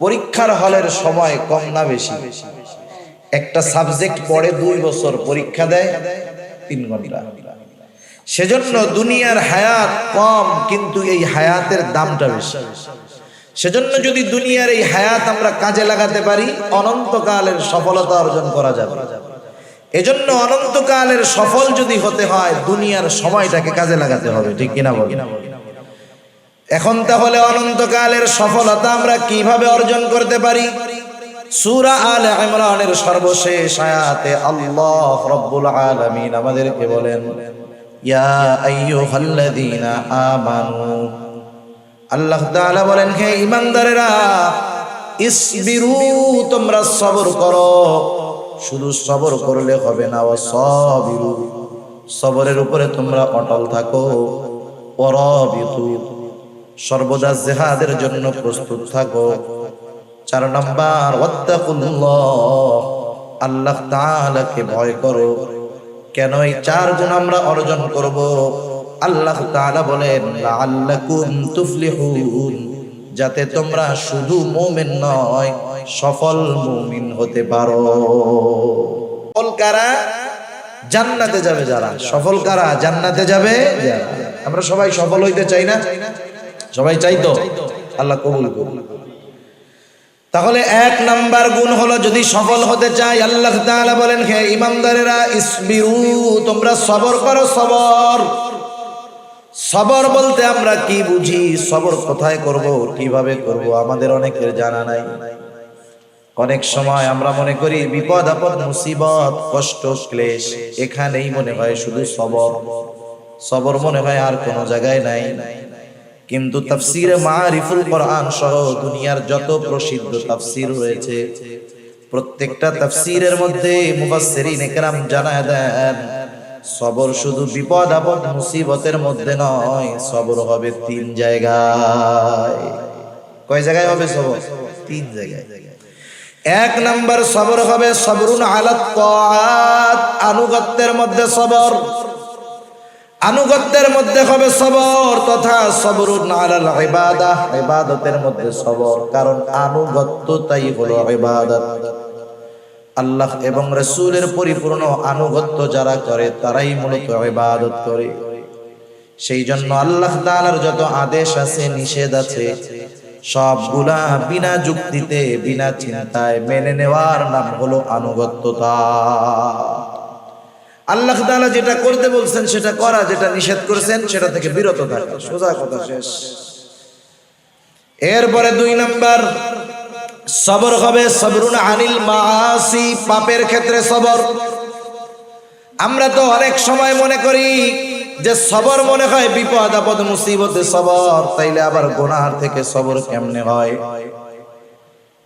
পরীক্ষার হলের সময় কম না বেশি? একটা সাবজেক্ট পড়ে 2 বছর, পরীক্ষা দেয় 3 ঘন্টা। সেজন্য দুনিয়ার হায়াত কম, কিন্তু এই হায়াতের দামটা বেশি। সেজন্য যদি দুনিয়ার এই হায়াত আমরা কাজে লাগাতে পারি, অনন্তকালের সফলতা অর্জন করা যাবে। এজন্য অনন্তকালের সফল যদি হতে হয়, দুনিয়ার সময়টাকে কাজে লাগাতে হবে, ঠিক কিনা বলেন? এখন তাহলে অনন্তকালের সফলতা আমরা কিভাবে অর্জন করতে পারি? সূরা আলে ইমরানের সর্বশেষ আয়াতে আল্লাহ রাব্বুল আলামিন আমাদেরকে বলেন ইয়া আইয়ুহাল্লাযীনা আমানু, আল্লাহ তাআলা বলেন হে ঈমানদারেরা, ইসবিরু, তোমরা সবর করো। শুধু সবর করলে হবে না, ওয়াসাবিরু, সবরের উপরে তোমরা অটল থাকো। ওয়ারাবিতু, সর্বদা জিহাদের জন্য প্রস্তুত থাকো। 4 নাম্বার, ওয়াত্তাকুল্লাহ, আল্লাহ তাআলাকে ভয় করো। কেন এই 4 গুণ আমরা অর্জন করব? আল্লাহ তাআলা বলেন লাআল্লাকুম তুফলিহুন, যাতে তোমরা শুধু মুমিন নয়, সফল মুমিন হতে পারো। সফল কারা? জান্নাতে যাবে যারা। সফল কারা? জান্নাতে যাবে যারা। আমরা সবাই সফল হইতে চাই না? সবাই চাই তো? আল্লাহ কবুল করুন। তাহলে 1 নাম্বার গুণ হলো, যদি সফল হতে চাই, আল্লাহ তাআলা বলেন হে ঈমানদারেরা, ইসবিরু, তোমরা সবর করো। সবর, সবর বলতে আমরা কি বুঝি? সবর কোথায় করব, কিভাবে করব, আমাদের অনেকের জানা নাই। অনেক সময় আমরা মনে করি বিপদ আপদ মুসিবত কষ্ট ক্লেশ এখানেই মনে হয় শুধু সবর। সবর মনে হয় আর কোনো জায়গায় নাই। কিন্তু তাফসীরে মারিফুল কোরআন সহ দুনিয়ার যত প্রসিদ্ধ তাফসীর রয়েছে প্রত্যেকটা তাফসীরের মধ্যে মুফাসসিরিন একরাম জানায় দেন সবর শুধু বিপদ আপদ মুসিবতের মধ্যে নয়, সবর হবে 3 জায়গায়। কয় জায়গায় হবে সবর? 3 জায়গায়। 1 নাম্বার সবর হবে সবরুন আলাত তাআত, আনুগত্যের মধ্যে সবর। আনুগত্যের মধ্যে হবে সবর, তথা সবরুন আলাল ইবাদাহ, ইবাদতের মধ্যে সবর। কারণ আনুগত্যটাই হলো ইবাদত। আল্লাহ এবং রাসূলের পরিপূর্ণ আনুগত্য যারা করে তারাই মূলত ইবাদত করে। সেই জন্য আল্লাহ তাআলার যত আদেশ আছে নিষেধ আছে সবগুলা বিনা যুক্তিতে বিনা চিন্তায় মেনে নেওয়ার নাম হলো আনুগত্যতা। আল্লাহ তাআলা যেটা করতে বলছেন সেটা করা, যেটা নিষেধ করেছেন সেটা থেকে বিরত থাকা, সোজা কথা শেষ। এরপরে 2 নাম্বার সবর হবে সবরুন আনিল মাআসি, পাপের ক্ষেত্রে সবর। আমরা তো অনেক সময় মনে করি যে সবর মনে হয় বিপদ আপদ মুসিবতে সবর, তাইলে আবার গুনাহ থেকে সবর কেমনে হয়?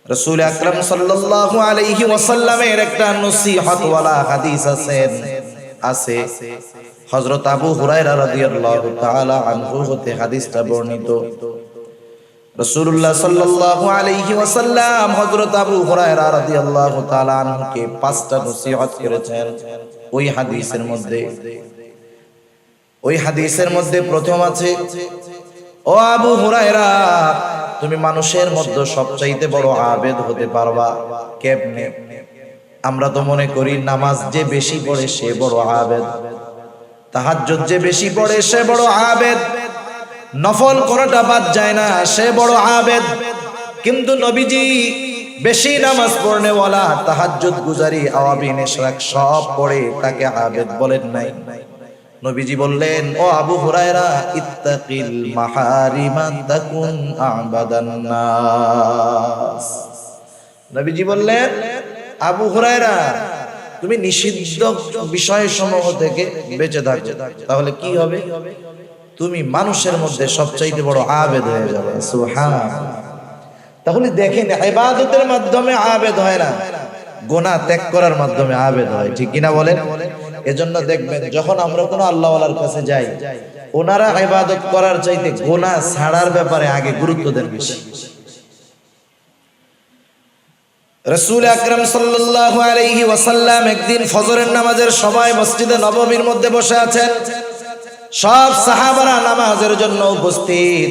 রাসূল আকরাম সাল্লাল্লাহু আলাইহি ওয়াসাল্লামের একটা নসিহত ওয়ালা হাদিস আছে। হযরত আবু হুরায়রা রাদিয়াল্লাহু তাআলা আনহু হতে হাদিসটা বর্ণিত। রাসূলুল্লাহ সাল্লাল্লাহু আলাইহি ওয়াসাল্লাম হযরত আবু হুরায়রা রাদিয়াল্লাহু তাআলা আনহুকে 5টা নসিহত করেছেন। ওই হাদিসের মধ্যে প্রথম আছে, ও আবু হুরায়রা, তুমি মানুষের মধ্যে সবচাইতে বড় আবেদ হতে পারবা কেমনে? আমরা তো মনে করি নামাজ যে বেশি পড়ে সে বড় আবেদ, তাহাজ্জুদ যে বেশি পড়ে সে বড় আবেদ, নফল করাটা বাদ যায় না সে বড় আবেদ। কিন্তু নবীজি বেশি নামাজ পড়নে ওয়ালা, তাহাজ্জুদ গুজারি, আওয়াবিন ইশরাক সব পড়ে তাকে আবেদ বলেন নাই। নবীজি বললেন, ও আবু হুরায়রা, ইত্তাকিল মাহারিমা তাকুন আবাদান নাস। নবীজি বললেন, আবু হুরায়রা, তুমি নিষিদ্ধ বিষয়সমূহ থেকে বেঁচে থাকো, তাহলে কি হবে? তুমি মানুষের মধ্যে সবচাইতে বড় আবেদ হয়ে যাবে। সুবহানাল্লাহ। তাহলে দেখেন, ইবাদতের মাধ্যমে আবেদ হয় না, গুনাহ ত্যাগ করার মাধ্যমে আবেদ হয়, ঠিক কিনা বলেন? এজন্য দেখবেন যখন আমরা কোনো আল্লাহ ওয়ালার কাছে যাই, ওনারা ইবাদত করার চাইতে গুনাহ ছাড়ার ব্যাপারে আগে গুরুত্ব দেন বেশি। রাসূল আকরাম সাল্লাল্লাহু আলাইহি ওয়াসাল্লাম একদিন ফজরের নামাজের সময় মসজিদে নববীর মধ্যে বসে আছেন, সব সাহাবারা নামাজের জন্য উপস্থিত।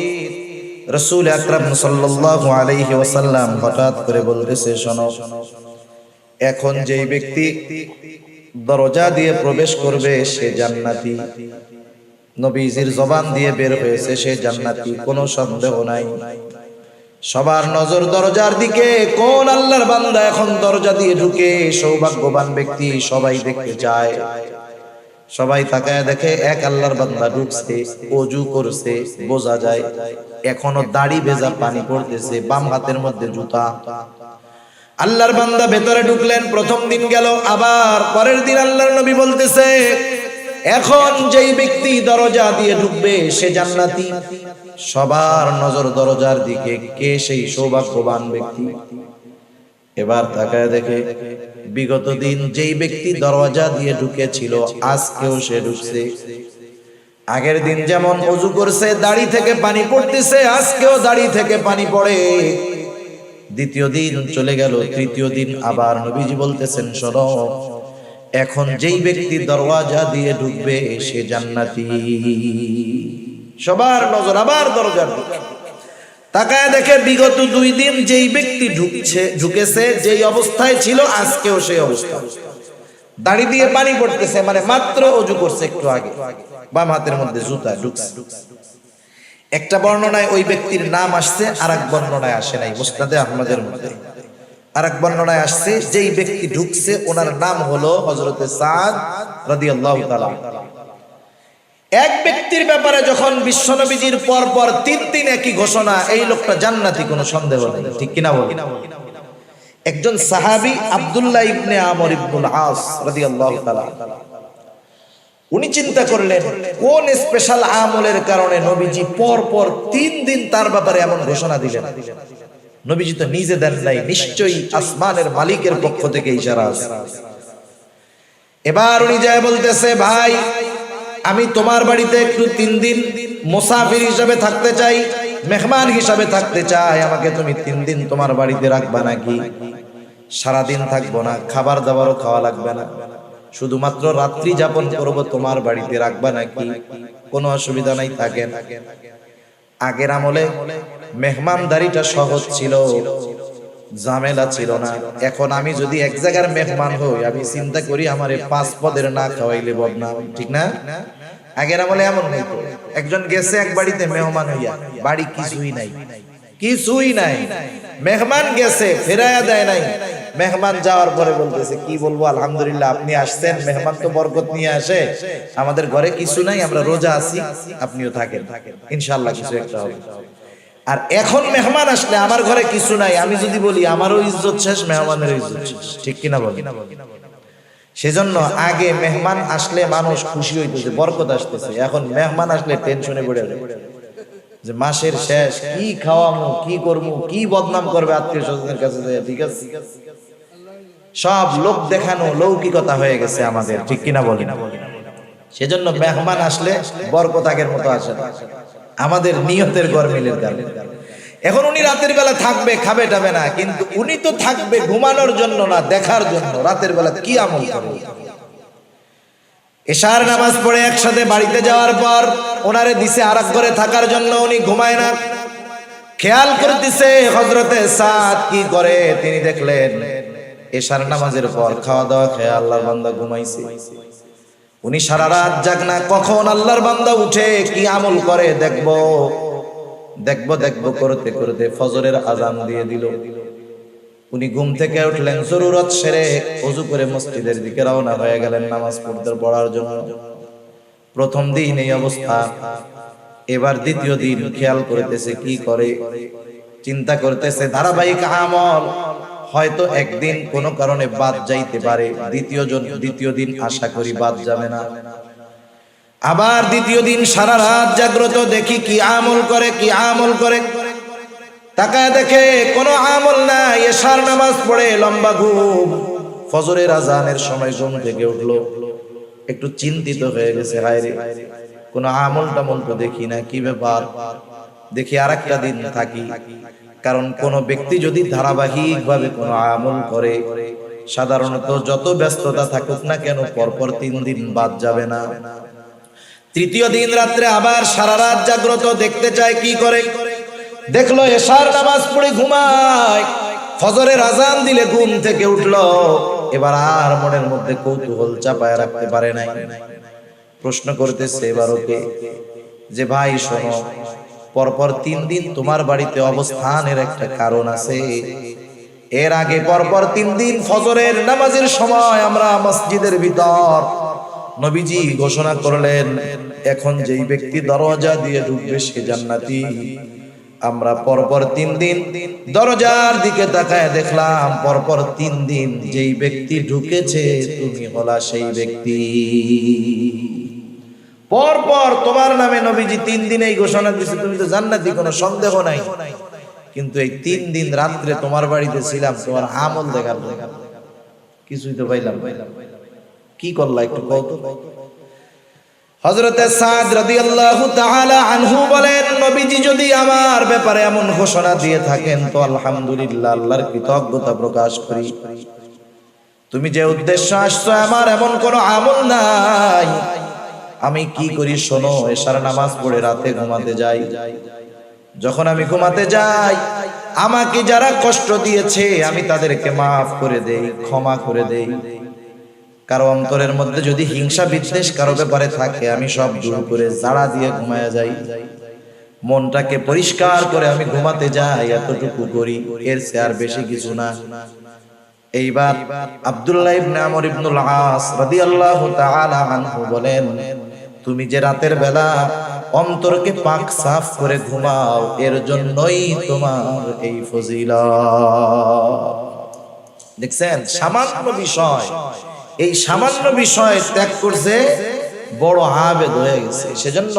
রাসূল আকরাম সাল্লাল্লাহু আলাইহি ওয়াসাল্লাম হঠাৎ করে বলতেছে, শোনো, এখন যেই ব্যক্তি দরজা দিয়ে প্রবেশ করবে সে জান্নাতি। নবীজির জবান দিয়ে বের হয়েছে সে জান্নাতি, কোনো সন্দেহ নাই। সবার নজর দরজার দিকে, কোন আল্লাহর বান্দা এখন দরজা দিয়ে ঢুকে সৌভাগ্যবান ব্যক্তি, সবাই দেখতে চায়। সবাই তাকায় দেখে এক আল্লাহর বান্দা ঢুকছে, ওযু করছে, বোঝা যায় এখনো দাড়ি ভেজা পানি পড়তেছে, বাম হাতের মধ্যে জুতা। আল্লাহর বান্দা ভেতরে ঢুকলেন, প্রথম দিন গেল, আবার পরের দিন আল্লাহর নবী বলতেছে, এখন যেই ব্যক্তি দরজা দিয়ে ঢুকবে সে জান্নাতি। সবার নজর দরজার দিকে, কে সেই সৌভাগ্যবান ব্যক্তি? এবার তাকায় দেখে বিগত দিন যেই ব্যক্তি দরজা দিয়ে ঢুকেছিল আজকেও সে ঢুকছে। আগের দিন যেমন ওযু করছে, দাড়ি থেকে পানি পড়তেছে, আজকেও দাড়ি থেকে পানি পড়ে। দ্বিতীয় দিন চলে গেল, তৃতীয় দিন আবার নবীজি বলতেছেন, শোনো, এখন যেই ব্যক্তি দরওয়াজা দিয়ে ঢুকবে সে জান্নাতি। সবার নজর আবার দরজার দিকে। তাকায় দেখে বিগত 2 দিন যেই ব্যক্তি ঢুকেছে, যেই অবস্থায় ছিল আজকেও সেই অবস্থা। দাড়ি দিয়ে পানি পড়তেছে, মানে মাত্র ওযু করছে একটু আগে, বাম হাতের মধ্যে জুতা ঢুকছে। একটা বর্ণনায় ওই ব্যক্তির নাম আসছে, আরেক বর্ণনায় আসে নাই। মুসনাদে আহমদের মধ্যে আরেক বর্ণনায় আসছে যেই ব্যক্তি ঢুকছে ওনার নাম হলো হযরতে সাদ রাদিয়াল্লাহু তাআলা। এক ব্যক্তির ব্যাপারে যখন বিশ্বনবীজির পর পর 3 দিন একই ঘোষণা, এই লোকটা জান্নাতি, কোনো সন্দেহ নেই, ঠিক কিনা বলেন? একজন সাহাবী আব্দুল্লাহ ইবনে আমর ইবনুল আস রাদিয়াল্লাহু তাআলা, উনি চিন্তা করলেন কোন স্পেশাল আমলের কারণে নবীজি পর পর 3 দিন তার ব্যাপারে এমন ঘোষণা দিলেন। নবীজি তো নিজে দেন নাই, নিশ্চয়ই আসমানের মালিকের পক্ষ থেকে ইশারা আছে। এবার উনি যায় বলতেছে, ভাই আমি তোমার বাড়িতে একটু 3 দিন মুসাফির হিসাবে থাকতে চাই, মেহমান হিসাবে থাকতে চাই, আমাকে তুমি 3 দিন তোমার বাড়িতে রাখবা নাকি? সারাদিন থাকবো না, খাবার দাবারও খাওয়া লাগবে না, শুধুমাত্র রাত্রি যাপন করব, তোমার বাড়িতে রাখবা নাকি? কোনো অসুবিধা নাই, থাকেন। আগের আমলে মেহমানদারিটা সহজ ছিল, ঝামেলা ছিল না। এখন আমি যদি এক জায়গার মেহমান হই, আমি চিন্তা করি আমারে 5 পদের না খাওয়াইলে বদনাম, ঠিক না? আগের আমলে এমন হইতো, একজন গেছে এক বাড়িতে মেহমান হইয়া, বাড়ি কিছুই নাই, কিছুই নাই, মেহমান গেছে ফেরায়া দেয় নাই। মেহমান যাওয়ার পরে বলতেছে, কি বলবো, আলহামদুলিল্লাহ আপনি আসছেন, মেহমান তো বরকত নিয়ে আসে, আমাদের ঘরে কিছু নাই, আমরা রোজা আছি, আপনিও থাকেন, ইনশাআল্লাহ কিছু একটা হবে। আর এখন মেহমান আসলে আমার ঘরে কিছু নাই, আমি যদি বলি আমারও ইজ্জত শেষ, মেহমানের ইজ্জত শেষ, ঠিক কিনা বলি? সেজন্য আগে মেহমান আসলে মানুষ খুশি হইতেছে, বরকত আসতেছে। এখন মেহমান আসলে টেনশনে পড়ে যায় যে মাসের শেষ, কি খাওয়ামু, কি করবো, কি বদনাম করবে আত্মীয় স্বজনের কাছে যায়, ঠিক আছে? সব লোক দেখানো লৌকিকতা হয়ে গেছে আমাদের, ঠিক কিনা বলি? সেজন্য মেহমান আসলে বরকত আগের মতো আসে না, আমাদের নিয়তের গরমিলের কারণে। এখন উনি রাতের বেলা থাকবে, খাবে টাবে না, কিন্তু উনি তো থাকবে ঘুমানোর জন্য না, দেখার জন্য রাতের বেলা কি আমল করবে। এশার নামাজ পড়ে একসাথে বাড়িতে যাওয়ার পর ওনারে দিছে আরেক ঘরে থাকার জন্য, উনি ঘুমায় না, খেয়াল করতেছে হযরতে সাদ কি করে। তিনি দেখলেন এশার নামাজের পর খাওয়া দাওয়া খেয়ে আল্লাহর বান্দা ঘুমাইছে, উনি সারা রাত জাগনা, কখন আল্লাহর বান্দা উঠে কি আমল করে দেখবো দেখবো দেখবো করতে করতে ফজরের আজান দিয়ে দিল। উনি ঘুম থেকে উঠলেন, জরুরত সেরে ওযু করে মসজিদের দিকে রওনা হয়ে গেলেন নামাজ পড়ার জন্য। প্রথম দিন এই অবস্থা, এবার দ্বিতীয় দিন খেয়াল করতেছে কি করে, চিন্তা করতেছে ধারাবাহিক আমল হয়তো একদিন কোনো কারণে বাদ যাইতে পারে, দ্বিতীয় দিন আশা করি বাদ যাবে না। আবার দ্বিতীয় দিন সারা রাত জাগ্রত, দেখি কি আমল করে, কি আমল করে। তাকায় দেখে কোনো আমল নাই, এশার নামাজ পড়ে লম্বা ঘুম, ফজরের আজানের সময় ঘুম থেকে উঠলো, একটু চিন্তিত হয়ে গেছে, হায় রে কোনো আমল টামল তো দেখি না, কি ব্যাপার, দেখি আরেকটা দিন থাকি। কারণ কোন ব্যক্তি যদি ধারাবাহিক ভাবে কোনো আমল করে, সাধারণত যত ব্যস্ততা থাকুক না কেন পরপর 3 দিন বাদ যাবে না। তৃতীয় দিন রাত্রে আবার সারা রাত জাগ্রত, দেখতে চায় কি করে। দেখলো এশার নামাজ পড়ে ঘুমায়, ফজরের আজান দিলে ঘুম থেকে উঠলো। এবার আর মনের মধ্যে কৌতূহল চাপায় রাখতে পারে নাই, প্রশ্ন করতেছে এবার ওকে যে, ভাই শোনো, পরপর 3 দিন তোমার বাড়িতে অবস্থানের একটা কারণ আছে। এর আগে পরপর 3 দিন ফজরের নামাজের সময় আমরা মসজিদের ভিতর নবীজি ঘোষণা করলেন, এখন যেই ব্যক্তি দরজা দিয়ে ঢুকবে সে জান্নাতি। আমরা পরপর 3 দিন দরজার দিকে তাকায় দেখলাম, পরপর 3 দিন যেই ব্যক্তি ঢুকেছে তুমি হলা সেই ব্যক্তি। পরপর তোমার নামে নবীজি 3 দিন এই ঘোষণা দিয়েছে, তুমি তো জান্নাতি, কোনো সন্দেহ নাই। কিন্তু এই 3 দিন রাত্রে তোমার বাড়িতে ছিলাম, তোমার আমল দেখার কিছুই তো পাইলাম, কি করলা একটু কও তো। হযরতে সাদ রাদিয়াল্লাহু তাআলা আনহু বলেন, নবীজি যদি আমার ব্যাপারে এমন ঘোষণা দিয়ে থাকেন তো আলহামদুলিল্লাহ, আল্লাহর কৃতজ্ঞতা প্রকাশ করি। তুমি যে উদ্দেশ্য আসছো, আমার এমন কোনো আমল নাই। আমি কি করি শোনো, এশার নামাজ পড়ে রাতে ঘুমাতে যাই। যখন আমি ঘুমাতে যাই, আমাকে যারা কষ্ট দিয়েছে আমি তাদেরকে মাফ করে দেই, ক্ষমা করে দেই। কারো অন্তরের মধ্যে যদি হিংসা বিদ্বেষ কারো ব্যাপারে থাকে, আমি সব দূর করে জাড়া দিয়ে ঘুমায়া যাই। মনটাকে পরিষ্কার করে আমি ঘুমাতে যাই, এতটুকু করি, এর চেয়ে আর বেশি কিছু না। এইবার আব্দুল্লাহ ইবনে আমর ইবনুল আস রাদিয়াল্লাহু তাআলা আনহু বলেন, তুমি যে রাতের বেলা অন্তরকে পাক সাফ করে ঘুমাও, এর জন্যই তোমার এই ফজিলত। দেখছেন, সামান্য বিষয়, এই সামান্য বিষয় ত্যাগ করছে বড় আবেদ হয়ে গেছে। সেজন্য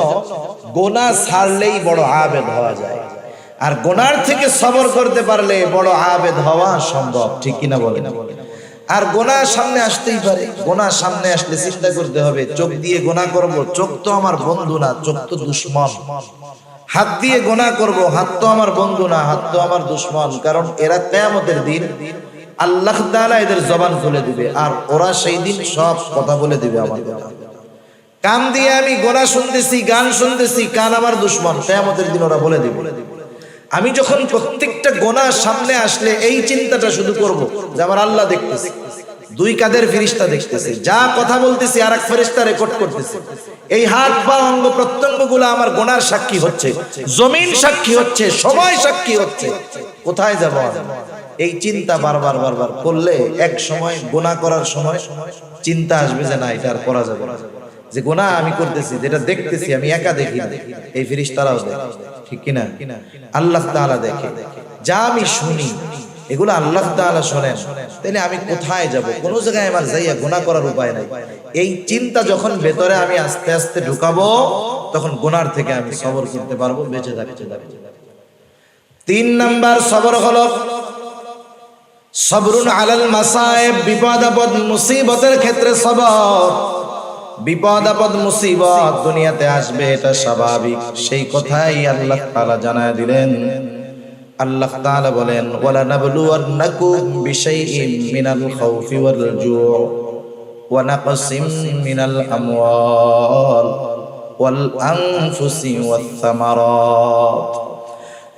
গোনা ছাড়লেই বড় আবেদ হওয়া যায়, আর গোনার থেকে সবর করতে পারলে বড় আবেদ হওয়া সম্ভব, ঠিক কিনা বলেন? আর গোনা সামনে আসতেই পারে, গোনা সামনে আসলে চিন্তা করতে হবে, চোখ দিয়ে গোনা করব, চোখ তো আমার বন্ধু না, চোখ তো দুশ্মন। হাত দিয়ে গোনা করব, হাত তো আমার বন্ধু না, হাত তো আমার দুশ্মন। কারণ এরা কিয়ামতের দিন আল্লাহ তাআলা এদের জবান খুলে দিবে, আর ওরা সেই দিন সব কথা বলে দিবে আমার কথা। কান দিয়ে আমি গোনা শুনতেছি, গান শুনতেছি, কান আমার দুশ্মন, কিয়ামতের দিন ওরা বলে দিবে। আমি যখন প্রত্যেকটা গোনা সামনে আসলে এই চিন্তাটা শুধু করব যে আমার আল্লাহ দেখতেছে, দুই কাঁধের ফেরেশতা দেখতেছে, যা কথা বলতেছি আরেক ফেরেশতা রেকর্ড করতেছে, এই হাত পা অঙ্গ প্রত্যঙ্গগুলো আমার গোনার সাক্ষী হচ্ছে, জমিন সাক্ষী হচ্ছে, সময় সাক্ষী হচ্ছে, কোথায় যাব? এই চিন্তা বারবার বারবার করলে এক সময় গোনা করার সময় চিন্তা আসবে যে না, এটা আর করা যাবে না। যে গোনা আমি করতেছি, যেটা দেখতেছি আমি একা দেখি না, এই ফেরেশতারাও দেখে, ঠিক কিনা? আল্লাহ তাআলা দেখে। যা আমি শুনি এগুলো আল্লাহ তাআলা শোনেন, তাহলে আমি কোথায় যাব? কোন জায়গায় আমার যাইয়া গুনাহ করার উপায় নাই। এই চিন্তা যখন ভেতরে আমি আস্তে আস্তে ঢুকাবো, তখন গুনার থেকে আমি সবর করতে পারবো, বেঁচে থাকতে পারবো। 3 নাম্বার সবর হলো সবরুন আলাল মাসায়েব, বিপদ আপদ মুসিবতের ক্ষেত্রে সবর। বিপদ আপদ মুসিবত দুনিয়াতে আসবে, এটা স্বাভাবিক, সেই কথাই আল্লাহ তাআলা জানায় দিলেন। আল্লাহ তাআলা বলেন, ওয়ালা নাবলুওয়ান্নাকুম বিশাইইম মিনাল খাউফি ওয়াল জুউ ওয়া নাকসিম মিনাল আমওয়াল ওয়াল আনফুসি ওয়াস সামারাত।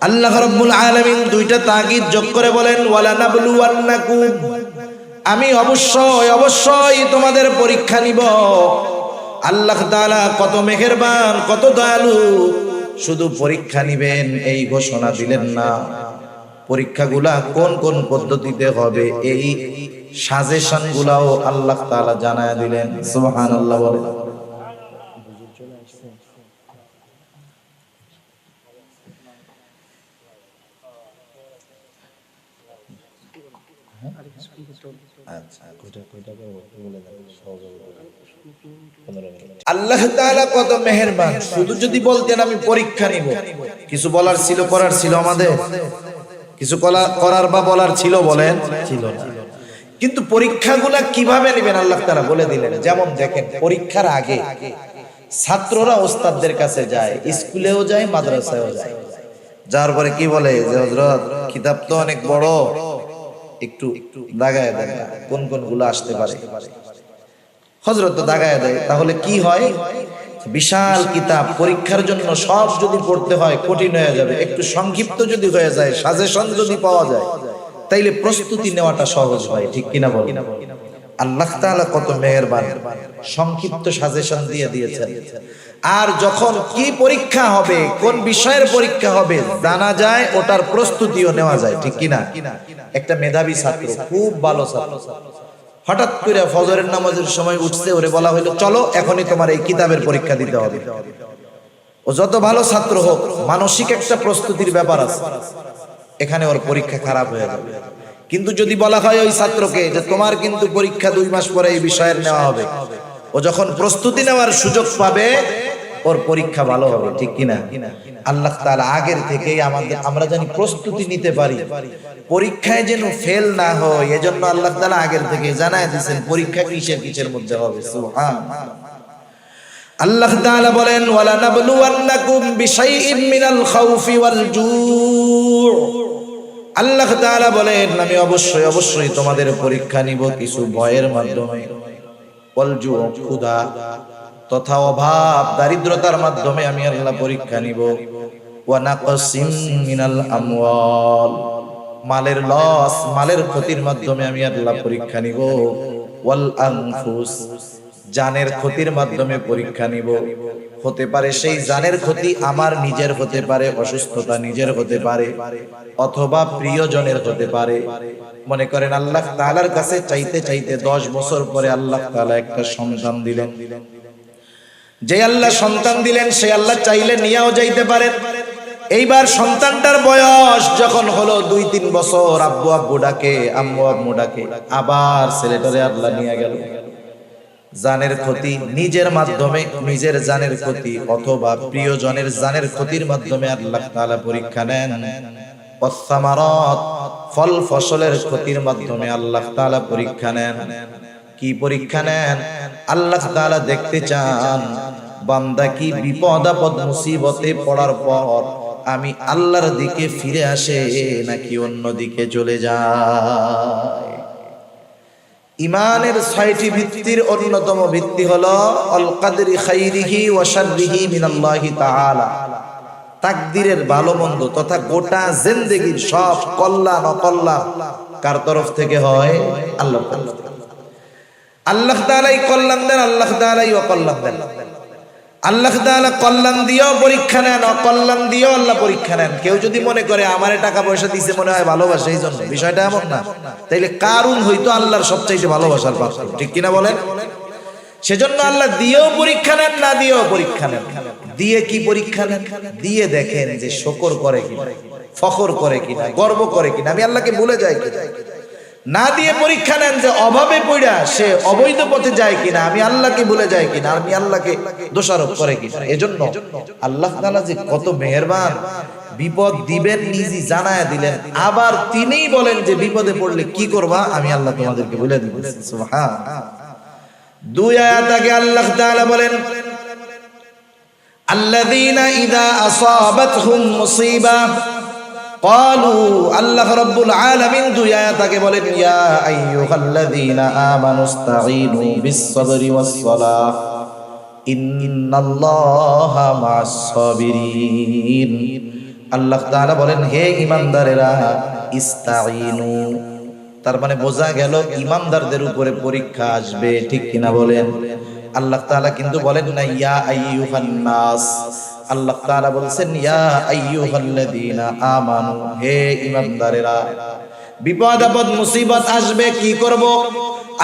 আল্লাহ রাব্বুল আলামিন দুইটা তাকিদ যোগ করে বলেন, ওয়ালা নাবলুওয়ান্নাকুম, আমি অবশ্যই অবশ্যই তোমাদের পরীক্ষা নিব। আল্লাহ তাআলা কত মেহেরবান, কত দয়ালু, শুধু পরীক্ষা নিবেন এই ঘোষণা দিলেন না, পরীক্ষাগুলা কোন কোন পদ্ধতিতে হবে এই সাজেশন গুলাও আল্লাহ তাআলা জানায় দিলেন। সুবহানাল্লাহ বলেন। আল্লাহ তাআলা কত মেহেরবান, শুধু যদি বলতেন আমি পরীক্ষা নিব, কিছু বলার ছিল, করার ছিল, আমাদের কিছু করার বা বলার ছিল, বলেন ছিল না। কিন্তু পরীক্ষাগুলা কিভাবে নেবেন আল্লাহ তাআলা বলে দিলেন। যেমন দেখেন, পরীক্ষার আগে ছাত্ররা ওস্তাদদের কাছে যায়, স্কুলেও যায়, মাদ্রাসায়ও যায়, যার পরে কি বলে যে হযরত কিতাব তো অনেক বড়, একটু দাগায় দেন কোন কোন গুলো আসতে পারে। হযরত তো দাগায় দেয়, তাহলে কি হয়, বিশাল কিতাব পরীক্ষার জন্য সব যদি পড়তে হয় কঠিন হয়ে যাবে। একটু সংক্ষিপ্ত যদি হয়ে যায়, সাজেশন যদি পাওয়া যায়, তাইলে প্রস্তুতি নেওয়াটা সহজ হয়, ঠিক কিনা বলেন? আল্লাহ তাআলা কত মেহেরবান, সংক্ষিপ্ত সাজেশন দিয়ে দিয়েছেন। আর যখন কি পরীক্ষা হবে, কোন বিষয়ের পরীক্ষা হবে জানা যায়, ওটার প্রস্তুতিও নেওয়া যায়, ঠিক কিনা? একটা মেধাবী ছাত্র, খুব ভালো ছাত্র, হঠাৎ করে ফজরের নামাজের সময় উঠছে, ওরে বলা হলো চলো এখনই তোমার এই কিতাবের পরীক্ষা দিতে হবে। ও যত ভালো ছাত্র হোক, মানসিক একটা প্রস্তুতির ব্যাপার আছে, এখানে ওর পরীক্ষা খারাপ হয়ে যাবে। কিন্তু যদি বলা হয় ওই ছাত্রকে যে তোমার কিন্তু পরীক্ষা 2 মাস পরে এই বিষয়ের নেওয়া হবে, ও যখন প্রস্তুতি নেওয়ার সুযোগ পাবে, ওর পরীক্ষা ভালো হবে, ঠিক কিনা? আল্লাহ তাআলা আগের থেকেই আমরা জানি প্রস্তুতি নিতে পারি, পরীক্ষায় যেন ফেল না হয়, এজন্য আল্লাহ তাআলা আগের থেকে জানায় দিয়েছেন পরীক্ষা কিসের কিসের মধ্যে হবে। সুবহানাল্লাহ। আল্লাহ তাআলা বলেন, ওয়ালা নাবলুওয়ান্নাকুম বিশাইইম মিনাল খাউফি ওয়াল জু'। আল্লাহ তাআলা বলেন, আমি অবশ্যই অবশ্যই তোমাদের পরীক্ষা নিব কিছু ভয়ের মাধ্যমে, ওয়াল জু', ক্ষুধা তথা অভাব দারিদ্রতার মাধ্যমে আমি আল্লাহ পরীক্ষা নিব। ওয়া নাকসিম মিনাল আমওয়াল, মালের লস, মালের ক্ষতির মাধ্যমে আমি আল্লাহ পরীক্ষা নিব। ওয়াল আনফুস, জানের ক্ষতির মাধ্যমে পরীক্ষা নিব। হতে পারে সেই জানের ক্ষতি আমার নিজের হতে পারে, অসুস্থতা নিজের হতে পারে, অথবা প্রিয়জনের হতে পারে। মনে করেন আল্লাহ তাআলার কাছে চাইতে চাইতে 10 বছর পরে আল্লাহ তাআলা একটা সন্তান দিলেন। যে আল্লাহ সন্তান দিলেন, সে আল্লাহ চাইলে নিয়েও যাইতে পারেন। এইবার সন্তানটার বয়স যখন হলো 2-3 বছর, আব্বু আব্বু ডাকে, আম্মু আম্মু ডাকে, আবার ছেলেটারে আল্লাহ নিয়ে গেল। জানের ক্ষতি নিজের মাধ্যমে, নিজের জানের ক্ষতি অথবা প্রিয়জনের জানের ক্ষতির মাধ্যমে আল্লাহ তাআলা পরীক্ষা নেন। ওয়াসসামারাত, ফল ফসলের ক্ষতির মাধ্যমে আল্লাহ তাআলা পরীক্ষা নেন। কি পরীক্ষা নেন? আল্লাহ তাআলা দেখতে চান বান্দা কি বিপদ আপদ মুসিবতে পড়ার পর আমি আল্লাহর দিকে ফিরে আসে নাকি অন্য দিকে চলে যায়। ইমানের ৬টি ভিত্তির অন্যতম ভিত্তি হলো আল কদরি খাইরিহি ওয়া শাররিহি মিনাল্লাহি তাআলা। তাকদীরের ভালো মন্দ তথা গোটা জিন্দেগীর সব কল্যাণ অকল্যাণ কার তরফ থেকে হয়? আল্লাহর তরফ থেকে। আল্লাহ তাআলাই কল্যাণ দেন, আল্লাহ তাআলাই অকল্যাণ দেন। আল্লাহ তাআলা কল্যাণ দিয়েও পরীক্ষা নেন, অকল্যাণ দিয়েও আল্লাহ পরীক্ষা নেন। কেউ যদি মনে করে আমারে টাকা পয়সা দিছে মনে হয় ভালোবাসা, এই জন্য বিষয়টা এমন না। তাইলে কারুন হইতো আল্লাহর সবচাইতে ভালোবাসার পাত্র, ঠিক কিনা বলেন? সেজন্য আল্লাহ দিয়েও পরীক্ষা নেন, না দিয়েও পরীক্ষা নেন। দিয়ে কি পরীক্ষা নেন? দিয়ে দেখেন যে শুকর করে কিনা, ফখর করে কিনা, গর্ব করে কিনা, আমি আল্লাহকে ভুলে যাই কিনা। না দিয়ে পরীক্ষা নেন যে অভাবে পড়া সে অবৈধ পথে যায় কিনা, আমি আল্লাহকে ভুলে যাই কিনা, আমি আল্লাহকে দোষারোপ করে কিনা। এজন্য আল্লাহ তাআলা যে কত মেহেরবান, বিপদ দিবেন নিজে জানায়া দিলেন, আবার তিনিই বলেন যে বিপদে পড়লে কি করবা, আমি আল্লাহ তোমাদেরকে বলে দিব। সুবহানাল্লাহ। দুই আয়াত আগে আল্লাহ তাআলা বলেন আল্লাযীনা ইযা আসাবাতহুম মুসিবা ক্বালু, আল্লাহ রাব্বুল আলামিন দুই আয়াত আগে বলেন ইয়া আইয়ুহাল্লাযীনা আমানুস্তাঈনু বিস-সাবরি ওয়াস-সালাহ ইন্নাল্লাহা মা'আস-সাবিরিন। আল্লাহ তাআলা বলেন হে ঈমানদারেরা ইস্তাঈনু, তার মানে বোঝা গেল ঈমানদারদের উপরে পরীক্ষা আসবে, ঠিক কিনা বলেন? আল্লাহ তাআলা কিন্তু বলেন না ইয়া আইয়ুহান নাস, আল্লাহ তাআলা বলেন ইয়া আইয়ুহাল্লাযীনা আমানু, হে ঈমানদারেরা। বিপদ আপদ মুসিবত আসবে, কি করব?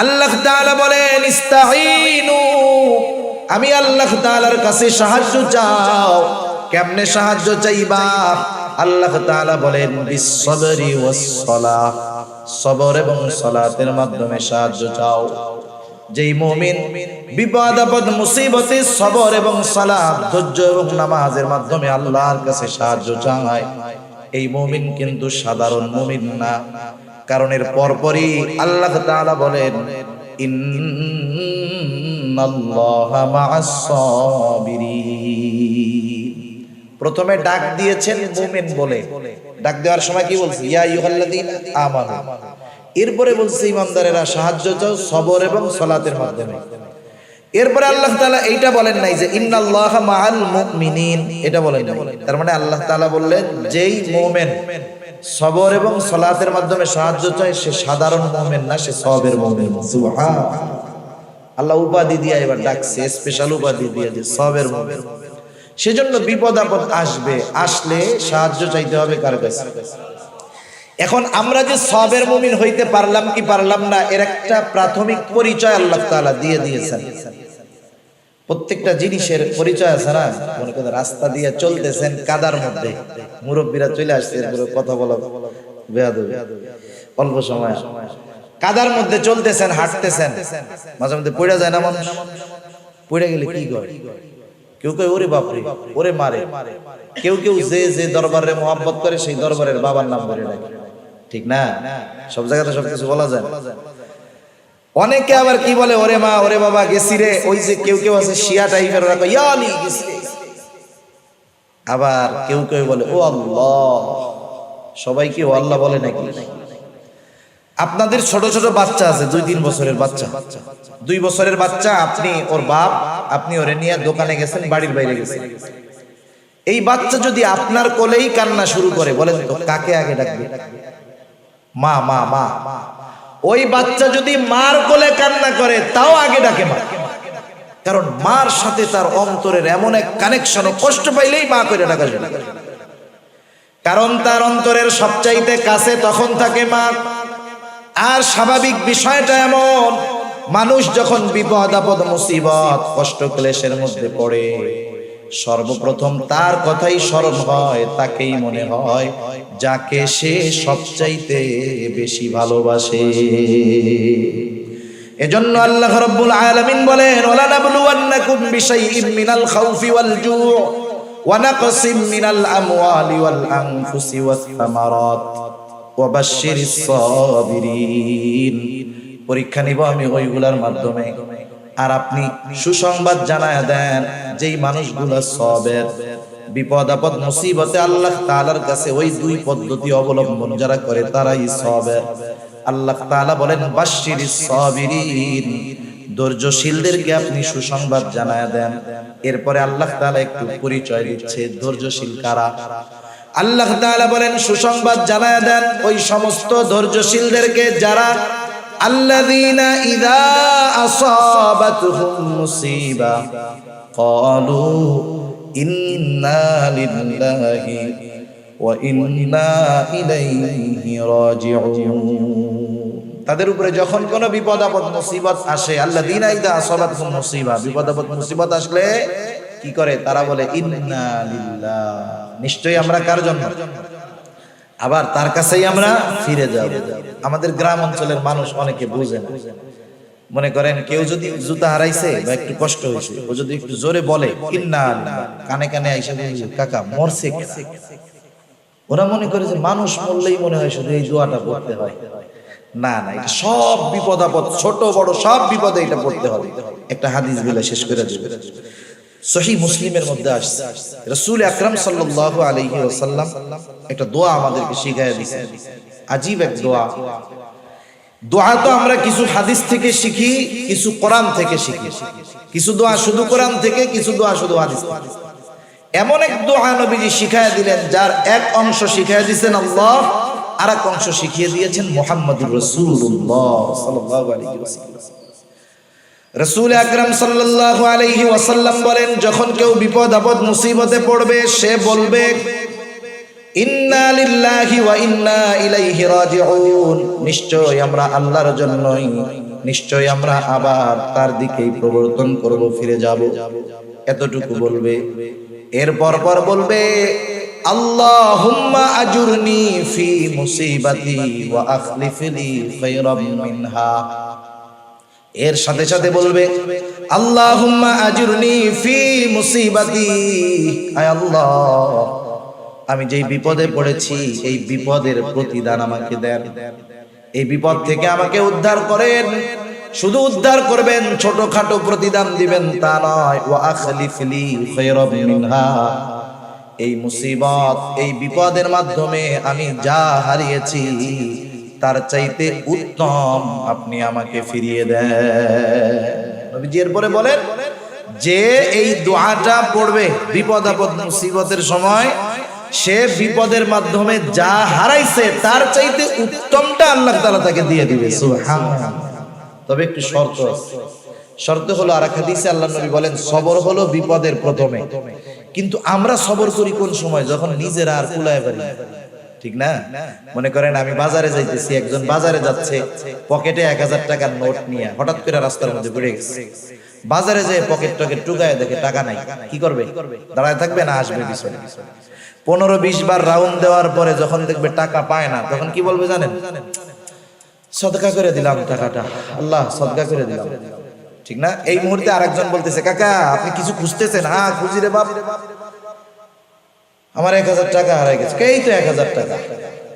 আল্লাহ তাআলা বলেন ইস্তাঈনু, আমি আল্লাহ তাআলার কাছে সাহায্য চাও। কেমনে সাহায্য চাইবা? আল্লাহ তাআলা বলেন বিস-সাবরি ওয়াস-সালাহ, সবর এবং সালাতের মাধ্যমে সাহায্য চাও। যেই মুমিন বিপদ আপদ মুসিবতে সবর এবং সালাত, ধৈর্য এবং নামাজের মাধ্যমে আল্লাহর কাছে সাহায্য চায়, এই মুমিন কিন্তু সাধারণ মুমিন না। কারণ এর পরপরই আল্লাহ তাআলা বলেন ইন্নাল্লাহা মা'আস-সাবিরিন। প্রথমে ডাক দিয়েছেন মুমিন বলে, ডাক দেওয়ার সময় কি বলছে? ইয়া আইয়ুহাল্লাযীনা আমানু। এরপরে বলছে ইমানদারেরা সাহায্য চাও সবর এবং সালাতের মাধ্যমে। এরপরে আল্লাহ তাআলা এইটা বলেন নাই যে ইন্নাল্লাহা মা'আল মুমিনিন, এটা বলেন নাই। তার মানে আল্লাহ তাআলা বললেন যেই মুমিন সবর এবং সালাতের মাধ্যমে সাহায্য চায় সে সাধারণ মুমিন না, সে সবের মুমিন। সুবহানাল্লাহ। আল্লাহ উপাধি দিয়ে এবার ডাকছে, স্পেশাল উপাধি দিয়ে যে সবের মুমিন। সেজন্য বিপদ আপদ আসবে, আসলে সাহায্য চাইতে হবে কার কাছে? এখন আমরা যে সবের মুমিন হইতে পারলাম কি পারলাম না, এর একটা প্রাথমিক পরিচয় আল্লাহ তাআলা দিয়ে দিয়েছেন। প্রত্যেকটা জিনিসের পরিচয় আছে না? মনে করেন রাস্তা দিয়ে চলতেছেন, কাদার মধ্যে মুরব্বীরা চলে আসছে, এরপরে কথা বলা বেয়াদবি, অল্প সময় কাদার মধ্যে চলতেছেন, হাঁটতেছেন, মাঝে মধ্যে পড়ে যায় না মানুষ? পড়ে গেলে কি করে? কেউ কেউ ওরে বাপরে, ওরে মারে। কেউ কেউ যে যে দরবারে মোহাব্বত করে সেই দরবারের বাবার নাম ধরে ডাকে, ঠিক না? সব জায়গাতে সবকিছু বলা যায়। অনেকে আবার কি বলে, ওরে মা, ওরে বাবা গেছি রে। ওই যে কেউ কেউ আছে শিয়া টাইপের, ওরা কয় ইয়া আলী গেছি। আবার কেউ কেউ বলে ও আল্লাহ। সবাই কি ও আল্লাহ বলে নাকি? আপনাদের ছোট ছোট বাচ্চা আছে, 2-3 বছরের বাচ্চা, 2 বছরের বাচ্চা, আপনি ওর বাপ, আপনি ওরে নিয়ে দোকানে গেছেন, বাড়ির বাইরে গেছেন। এই বাচ্চা যদি আপনার কোলেই কান্না শুরু করে, বলেন তো কাকে আগে ডাকবে? মা মা মা। ওই বাচ্চা যদি মার কোলে কান্না করে তাও আগে ডাকে মা, কারণ মার সাথে তার অন্তরের এমন এক কানেকশন, কষ্ট পাইলেই মা করে ডাকা যায়, কারণ তার অন্তরের সবচাইতে কাছে তখন থাকে মা। আর স্বাভাবিক বিষয়টা এমন, মানুষ যখন বিপদ আপদ মুসিবত কষ্ট ক্লেশের মধ্যে পড়ে, সর্বপ্রথম তার কথাই স্মরণ হয়, তাকেই মনে হয় যাকে সে সবচাইতে বেশি ভালোবাসে। এজন্য আল্লাহ রাব্বুল আলামিন বলেন ওয়ালা নাবলুওয়ান্নাকুম বিশাইইম মিনাল খাউফি ওয়াল জু' ওয়া নাকসিম মিনাল আমওয়ালি ওয়াল আনফুসি ওয়াস সামারাত ওয়া বাশশিরিস সাবিরিন। পরীক্ষা নিব আমি ওইগুলার মাধ্যমে, আর আপনি সুসংবাদ জানায়া দেন যেই মানুষগুলো সবের, বিপদ আপদ মুসিবতে আল্লাহ তাআলার কাছে ওই দুই পদ্ধতি অবলম্বন যারা করে তারাই সবের। আল্লাহ তাআলা বলেন বাশশিরিস সাবিরিন, ধৈর্যশীলদেরকে আপনি সুসংবাদ জানায়া দেন। এরপরে আল্লাহ তাআলা একটু পরিচয় দিচ্ছে ধৈর্যশীল কারা। আল্লাহ তাআলা বলেন সুসংবাদ জানায়া দেন ওই সমস্ত ধৈর্যশীলদেরকে যারা আল্লাযীনা ইযা আসাবাতহুম মুসিবা ক্বালু ইন্না লিল্লাহি ওয়া ইন্না ইলাইহি রাজিউন। তাদের উপরে যখন কোনো বিপদ আপদ মুসিবত আসে, আল্লাযীনা ইযা আসাবাতহুম মুসিবা, বিপদ আপদ মুসিবত আসলে কি করে? তারা বলে ইন্না লিল্লাহ, নিশ্চয়ই আমরা কার জন্য? আবার তার কাছেই আমরা ফিরে যাব। আমাদের গ্রাম অঞ্চলের মানুষ অনেকে বুঝে না, মনে করেন কেউ যদি জুতা হারাইছে বা একটু কষ্ট হয়েছে, ও যদি একটু জোরে বলে ইন্না লিল্লাহ, কানে কানে আইসা কাকা মরছে কেন, ওরা মনে করে যে মানুষ মরলেই মনে হয় শুধু এই দোয়াটা পড়তে হয়। না না, এটা সব বিপদ আপদ, ছোট বড় সব বিপদে এটা পড়তে হবে। একটা হাদিস বলে শেষ করে দেব, সহিহ মুসলিমের মধ্যে আসছে রাসূল আকরাম সাল্লাল্লাহু আলাইহি ওয়াসাল্লাম একটা দোয়া আমাদেরকে শিখায়া দিয়েছেন। আজীব এক দোয়া। দোয়া তো আমরা কিছু হাদিস থেকে শিখি, কিছু কোরআন থেকে শিখি, কিছু দোয়া শুধু কোরআন থেকে, কিছু দোয়া শুধু হাদিস থেকে। এমন এক দোয়া নবীজি শিখায়া দিলেন যার এক অংশ শিখায়া দিয়েছেন আল্লাহ, আর এক অংশ শিখিয়ে দিয়েছেন মুহাম্মদুর রাসূলুল্লাহ সাল্লাল্লাহু আলাইহি ওয়াসাল্লাম। রাসূল আকরাম সাল্লাল্লাহু আলাইহি ওয়াসাল্লাম বলেন যখন কেউ বিপদ আপদ মুসিবতে পড়বে সে বলবে ইন্না লিল্লাহি ওয়া ইন্না ইলাইহি রাজিউন, নিশ্চয় আমরা আল্লাহর জন্যই, নিশ্চয় আমরা আবার তার দিকেই প্রবর্তন করব, ফিরে যাব। এতটুকু বলবে। এরপর পর বলবে আল্লাহুম্মা আজুরনি ফি মুসিবাতি ওয়া আখলিফ লি খায়রাম মিনহা। এর সাথে সাথে বলবে আল্লাহুম্মা আজুরনি ফি মুসিবাতি, আয় আল্লাহ আমি যেই বিপদে পড়েছি এই বিপদের প্রতিদান আমাকে দেন, এই বিপদ থেকে আমাকে উদ্ধার করেন। শুধু উদ্ধার করবেন, ছোটখাটো প্রতিদান দিবেন তা নয়। ওয়া আখলিফ লি খায়রাম মিনহা, এই মুসিবত এই বিপদের মাধ্যমে আমি যা হারিয়েছি তার চাইতে উত্তম আপনি আমাকে ফিরিয়ে দেন। নবীজি এরপরে বলেন যে এই দোয়াটা পড়বে বিপদ আপদ মুসিবতের সময়, সে বিপদের মাধ্যমে যা হারাইছে তার চাইতে উত্তমটা আল্লাহ তাআলা তাকে দিয়ে দিবে। সুবহানাল্লাহ। তবে একটু শর্ত আছে। শর্ত হলো, আর এক হাদিসে আল্লাহ নবী বলেন সবর হলো বিপদের প্রথমে, কিন্তু আমরা সবর করি কোন সময়? যখন নিজেরা আর কুলায় পারি, ঠিক না? মনে করেন আমি বাজারে যাইতেছি, একজন বাজারে যাচ্ছে পকেটে 1000 টাকার নোট নিয়ে, হঠাৎ করে রাস্তার মধ্যে পড়ে গেছে। বাজারে যেয়ে পকেট টকেট টুকায় দেখে টাকা নাই, কি করবে? দাঁড়ায় থাকবে না আসবে পিছনে? 15-20 বার রাউন্ড দেওয়ার পরে যখন দেখবে টাকা পায় না, তখন কি বলবে জানেন? সদকা করে দিলাম টাকাটা, আল্লাহ সদকা করে দিলাম, ঠিক না? এই মুহূর্তে আরেকজন বলতেছে কাকা আপনি কিছু খুঁজতেছেন? হ্যাঁ খুঁজি রে বাপ, আমার 1000 টাকা হারাই গেছে। এই তো 1000 টাকা।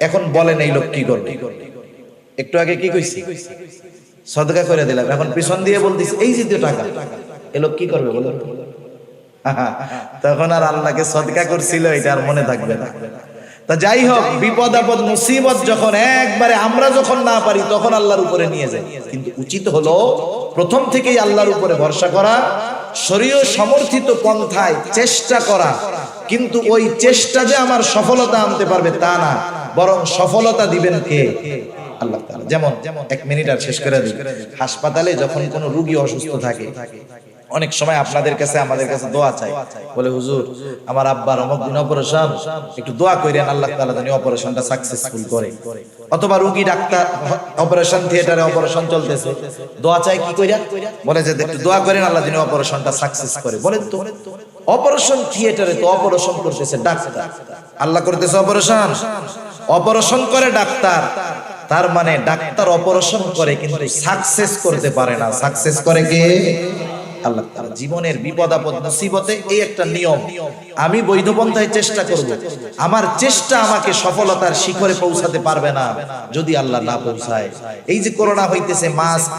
এখন বলেন এই লোক কি করবে? একটু আগে কি কইছি? সদকা করে দিলাম। এখন পিছন দিয়ে বলতেছে এই যে টাকা, এই লোক কি করবে বলেন? তখন আর আল্লাহকে সদকা করছিল এটা আর মনে থাকবে না। তা যাই হোক, বিপদ আপদ মুসিবত যখন একবারে আমরা যখন না পারি তখন আল্লাহর উপরে নিয়ে যাই। কিন্তু উচিত হলো প্রথম থেকেই আল্লাহর উপরে ভরসা করা, শরীয় সমর্থিত পন্থায় চেষ্টা করা। কিন্তু ওই চেষ্টা যে আমার সফলতা আনতে পারবে তা না, বরং সফলতা দিবেন কে? আল্লাহ তাআলা। যেমন 1 মিনিট আর শেষ করে দিই। হাসপাতালে যখন কোনো রোগী অসুস্থ থাকে, অনেক সময় আপনাদের কাছে আমাদের কাছে দোয়া চাই, বলে হুজুর আমার আব্বার অমুক দিন অপারেশন, একটু দোয়া করেন আল্লাহ তাআলা জানি অপারেশনটা সাকসেসফুল করে। অথবা রোগী ডাক্তার অপারেশন থিয়েটারে অপারেশন চলতেছে, দোয়া চাই কি কইরা? বলে যে একটু দোয়া করেন আল্লাহ জানি অপারেশনটা সাকসেস করে। বলেন তো অপারেশন থিয়েটারে তো অপারেশন করতেছে ডাক্তার, আল্লাহ করতেছে অপারেশন? অপারেশন করে ডাক্তার, তার মানে ডাক্তার অপারেশন করে কিন্তু সাকসেস করতে পারে না, সাকসেস করে কে? আল্লাহ তাআলা। জীবনের বিপদ আপদ মুসিবতে এই একটা নিয়ম, আমি বৈধ পন্থায় চেষ্টা করব, আমার চেষ্টা আমাকে সফলতার শিখরে পৌঁছাতে পারবে না যদি আল্লাহ না পৌঁছায়। এই যে করোনা হইতেছে, মাস্ক,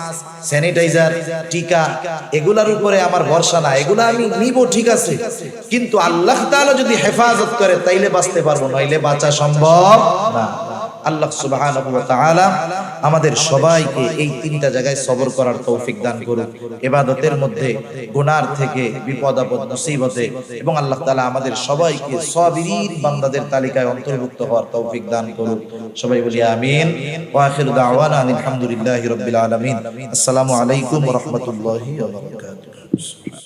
স্যানিটাইজার, টিকা, এগুলার উপরে আমার ভরসা না, এগুলা আমি নিব ঠিক আছে, কিন্তু আল্লাহ তাআলা যদি হেফাজত করে তাইলে বাঁচতে পারবো, নইলে বাঁচা সম্ভব না। আল্লাহ সুবহানাহু ওয়া তাআলা আমাদের সবাইকে এই তিনটা জায়গায় সবর করার তৌফিক দান করুন, ইবাদতের মধ্যে, গুনার থেকে, বিপদ আপদ মুসিবতে, এবং আল্লাহ তাআলা আমাদের সবাইকে সাবিরিন বান্দাদের তালিকায় অন্তর্ভুক্ত হওয়ার তৌফিক দান করুন। সবাই বলি আমিন। ওয়া আখিরু দাওয়ানা আলহামদুলিল্লাহি রাব্বিল আলামিন। আসসালামু আলাইকুম ওয়া রাহমাতুল্লাহি ওয়া বারাকাতুহু।